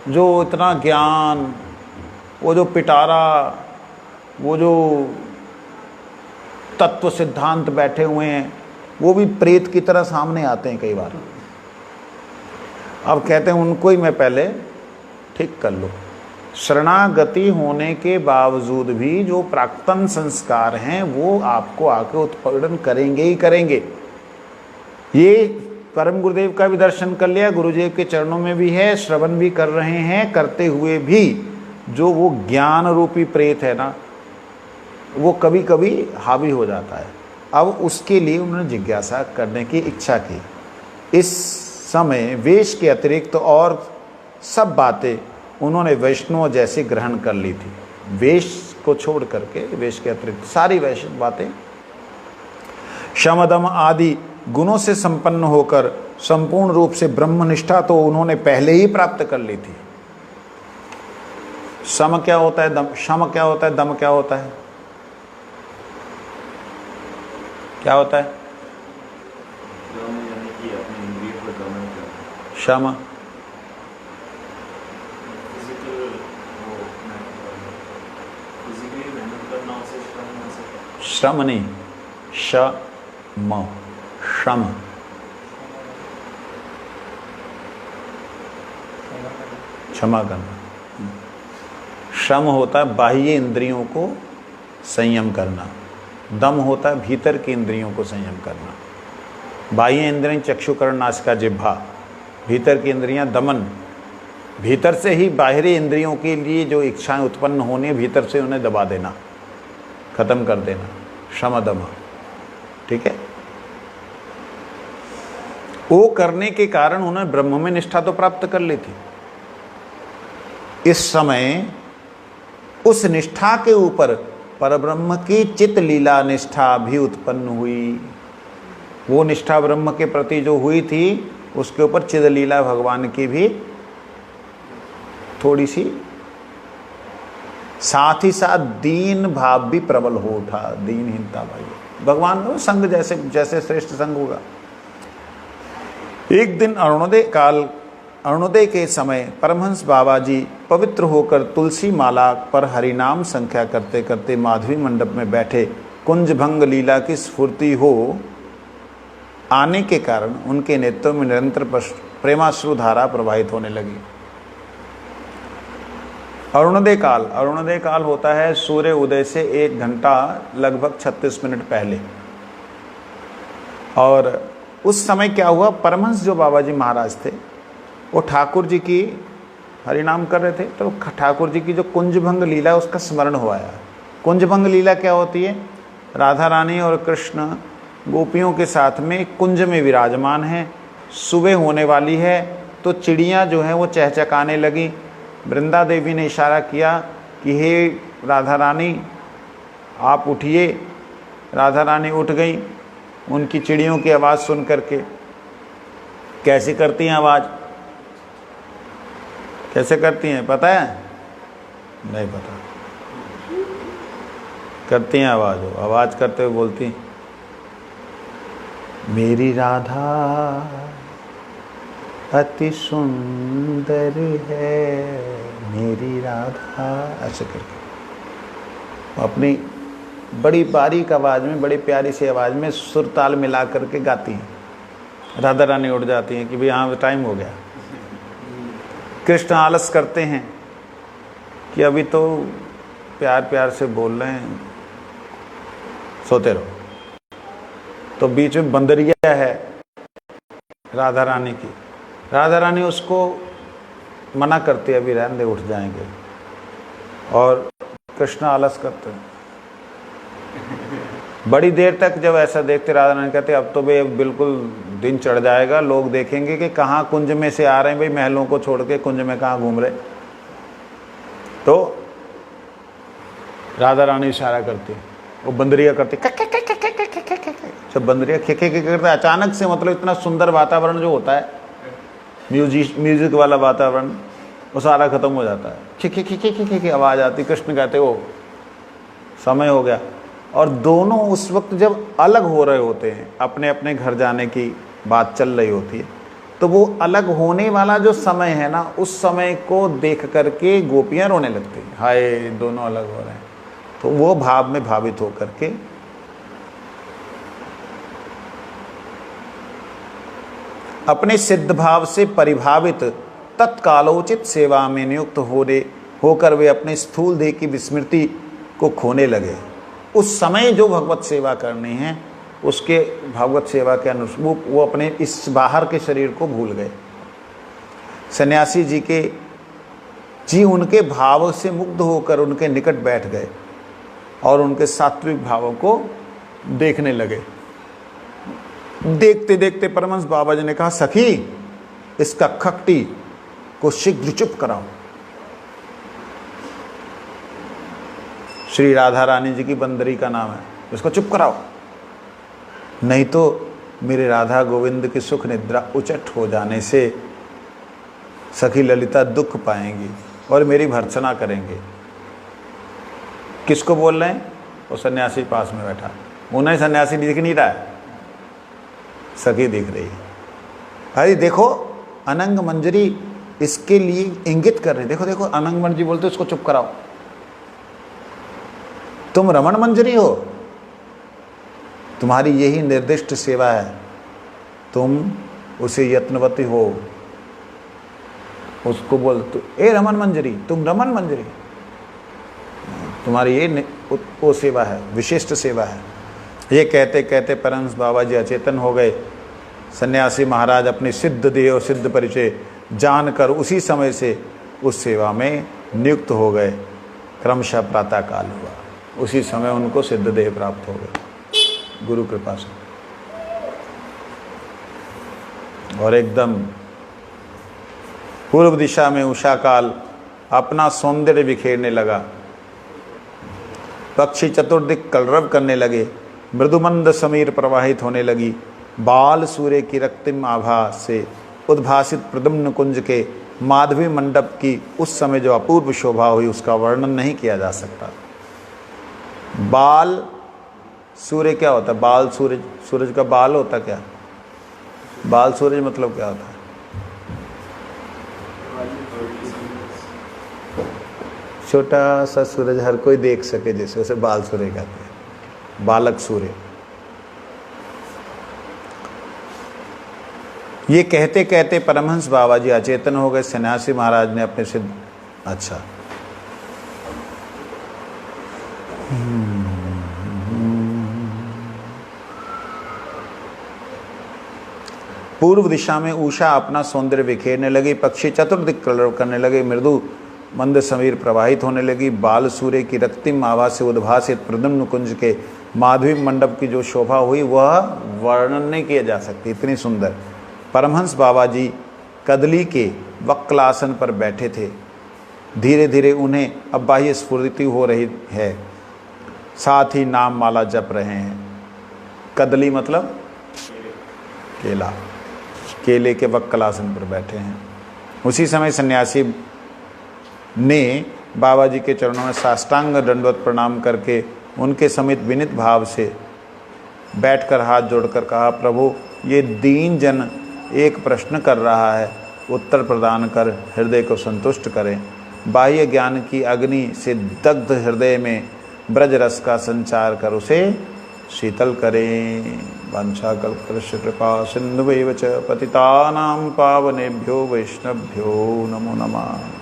जो इतना ज्ञान, वो जो पिटारा, वो जो तत्व सिद्धांत बैठे हुए हैं, वो भी प्रेत की तरह सामने आते हैं कई बार। अब कहते हैं उनको ही मैं पहले ठीक कर लो। शरणागति होने के बावजूद भी जो प्राक्तन संस्कार हैं वो आपको आके उत्पीड़न करेंगे ही करेंगे। ये परम गुरुदेव का भी दर्शन कर लिया, गुरुदेव के चरणों में भी है, श्रवण भी कर रहे हैं, करते हुए भी जो वो ज्ञान रूपी प्रेत है ना, वो कभी कभी हावी हो जाता है। अब उसके लिए उन्होंने जिज्ञासा करने की इच्छा की। इस समय वेश के अतिरिक्त और सब बातें उन्होंने वैष्णव जैसे ग्रहण कर ली थी। वेश को छोड़ करके वेश के अतिरिक्त सारी वैष्णव बातें, शमदम आदि गुणों से संपन्न होकर संपूर्ण रूप से ब्रह्मनिष्ठा तो उन्होंने पहले ही प्राप्त कर ली थी। सम क्या होता है, दम, शम क्या होता है, दम क्या होता है, क्या होता है? शम श्रम नहीं, शम, श्रम, क्षमा करना। श्रम होता है बाह्य इंद्रियों को संयम करना, दम होता है भीतर की इंद्रियों को संयम करना। बाह्य इंद्रियां चक्षुकर्ण नासिका जिह्वा, भीतर की इंद्रियां दमन, भीतर से ही बाहरी इंद्रियों के लिए जो इच्छाएं उत्पन्न होनी है भीतर से उन्हें दबा देना, खत्म कर देना, शम दम, ठीक है। वो करने के कारण उन्होंने ब्रह्म में निष्ठा तो प्राप्त कर ली थी। इस समय उस निष्ठा के ऊपर परब्रह्म की चित लीला निष्ठा भी उत्पन्न हुई। वो निष्ठा ब्रह्म के प्रति जो हुई थी उसके ऊपर चित लीला भगवान की भी थोड़ी सी, साथ ही साथ दीन भाव भी प्रबल हो उठा, दीनहीनता भाई। भगवान को संग जैसे जैसे श्रेष्ठ संग होगा। एक दिन अरुणोदय के समय परमहंस बाबा जी पवित्र होकर तुलसी माला पर हरिनाम संख्या करते करते माधवी मंडप में बैठे। कुंज भंग लीला की स्फूर्ति हो आने के कारण उनके नेत्रों में निरंतर प्रेमाश्रु धारा प्रवाहित होने लगी। अरुणोदय काल होता है सूर्य उदय से 1 घंटा लगभग 36 मिनट पहले। और उस समय क्या हुआ, परमहंस जो बाबा जी महाराज थे वो ठाकुर जी की हरिनाम कर रहे थे, तो ठाकुर जी की जो कुंजभंग लीला उसका स्मरण हो आया। कुंजभंग लीला क्या होती है? राधा रानी और कृष्ण गोपियों के साथ में कुंज में विराजमान हैं, सुबह होने वाली है, तो चिड़ियाँ जो हैं वो चहचकाने लगी। वृंदा देवी ने इशारा किया कि हे राधा रानी आप उठिए। राधा रानी उठ गई, उनकी चिड़ियों की आवाज़ सुन करके। कैसे करती हैं आवाज़, कैसे करती हैं पता है? नहीं पता। करती हैं आवाज़ करते हुए बोलती हैं, मेरी राधा अति सुंदर है, मेरी राधा, ऐसे करके अपनी बड़ी बारीक आवाज़ में, बड़ी प्यारी सी आवाज़ में सुर ताल मिला करके गाती हैं। राधा रानी उठ जाती हैं कि भाई हाँ टाइम हो गया। कृष्ण आलस करते हैं कि अभी तो प्यार प्यार से बोल रहे हैं, सोते रहो। तो बीच में बंदरिया है राधा रानी की, राधा रानी उसको मना करती है, अभी रहने दे, उठ जाएंगे। और कृष्ण आलस करते हैं। बड़ी देर तक जब ऐसा देखते राधा रानी कहते अब तो भाई बिल्कुल दिन चढ़ जाएगा, लोग देखेंगे कि कहाँ कुंज में से आ रहे हैं भाई, महलों को छोड़ के कुंज में कहाँ घूम रहे। तो राधा रानी इशारा करती, वो बंदरिया करती, जब बंदरिया खे करते अचानक से, मतलब इतना सुंदर वातावरण जो होता है, म्यूजिक वाला वातावरण, वो सारा खत्म हो जाता है। खी आवाज़ आती। कृष्ण कहते हो समय हो गया। और दोनों उस वक्त जब अलग हो रहे होते हैं, अपने अपने घर जाने की बात चल रही होती है, तो वो अलग होने वाला जो समय है ना, उस समय को देख करके गोपियाँ रोने लगती हैं, हाय दोनों अलग हो रहे हैं। तो वो भाव में भावित होकर के अपने सिद्ध भाव से परिभावित तत्कालोचित सेवा में नियुक्त होकर वे अपने स्थूल देह की विस्मृति को खोने लगे। उस समय जो भगवत सेवा करनी है, उसके भगवत सेवा के अनुरूप वो अपने इस बाहर के शरीर को भूल गए। सन्यासी जी उनके भाव से मुग्ध होकर उनके निकट बैठ गए और उनके सात्विक भावों को देखने लगे। देखते देखते परमहंस बाबा जी ने कहा, सखी इसका खकटी को शीघ्र चुप कराओ। श्री राधा रानी जी की बंदरी का नाम है, इसको चुप कराओ, नहीं तो मेरे राधा गोविंद की सुख निद्रा उचट हो जाने से सखी ललिता दुख पाएंगी और मेरी भर्त्सना करेंगे। किसको बोल रहे हैं? वो सन्यासी पास में बैठा, उन्हें सन्यासी दिख नहीं रहा है, सखी दिख रही है। अरे देखो अनंग मंजरी इसके लिए इंगित कर रहे, देखो देखो अनंग मंजरी बोलते उसको चुप कराओ। तुम रमण मंजरी हो, तुम्हारी यही निर्दिष्ट सेवा है, तुम उसे यत्नवती हो। उसको बोल तो ए रमन मंजरी, तुम रमन मंजरी, तुम्हारी ये वो सेवा है, विशिष्ट सेवा है। ये कहते कहते परमहंस बाबा जी अचेतन हो गए। सन्यासी महाराज अपने सिद्ध देह और सिद्ध परिचय जानकर उसी समय से उस सेवा में नियुक्त हो गए। क्रमशः प्रातः काल हुआ, उसी समय उनको सिद्ध देह प्राप्त हो गए गुरु कृपा से। और एकदम पूर्व दिशा में उषा काल अपना सौंदर्य बिखेरने लगा। पक्षी चतुर्दिक कलरव करने लगे, मृदुमंद समीर प्रवाहित होने लगी। बाल सूर्य की रक्तिम आभा से उद्भासित प्रद्युम्न कुंज के माधवी मंडप की उस समय जो अपूर्व शोभा हुई, उसका वर्णन नहीं किया जा सकता। बाल सूर्य क्या होता है? बाल सूरज, सूरज का बाल होता क्या? बाल सूरज मतलब क्या होता है? छोटा सा सूरज हर कोई देख सके जैसे, उसे बाल सूर्य कहते हैं, बालक सूर्य। ये कहते कहते परमहंस बाबा जी अचेतन हो गए। सन्यासी महाराज ने अपने सिद्ध अच्छा पूर्व दिशा में उषा अपना सौंदर्य बिखेरने लगी, पक्षी चतुर्दिक कलरव करने लगे, मृदु मंद समीर प्रवाहित होने लगी। बाल सूर्य की रक्तिम आभा से उद्भासित प्रद्युम्न कुंज के माधवी मंडप की जो शोभा हुई वह वर्णन नहीं किया जा सकती, इतनी सुंदर। परमहंस बाबा जी कदली के वक्लासन पर बैठे थे। धीरे धीरे उन्हें अब बाह्य स्फूर्ति हो रही है, साथ ही नाम माला जप रहे हैं। कदली मतलब केला, केले के वक्लासन पर बैठे हैं। उसी समय सन्यासी ने बाबा जी के चरणों में साष्टांग दंडवत प्रणाम करके उनके समित विनित भाव से बैठकर हाथ जोड़कर कहा, प्रभु ये दीन जन एक प्रश्न कर रहा है, उत्तर प्रदान कर हृदय को संतुष्ट करें। बाह्य ज्ञान की अग्नि से दग्ध हृदय में ब्रज रस का संचार कर उसे शीतल करें। वांछाकल्पतरुश्च कृपा सिन्धुवैव च पतितानां पावनेभ्यो वैष्णवभ्यो नमो नमः।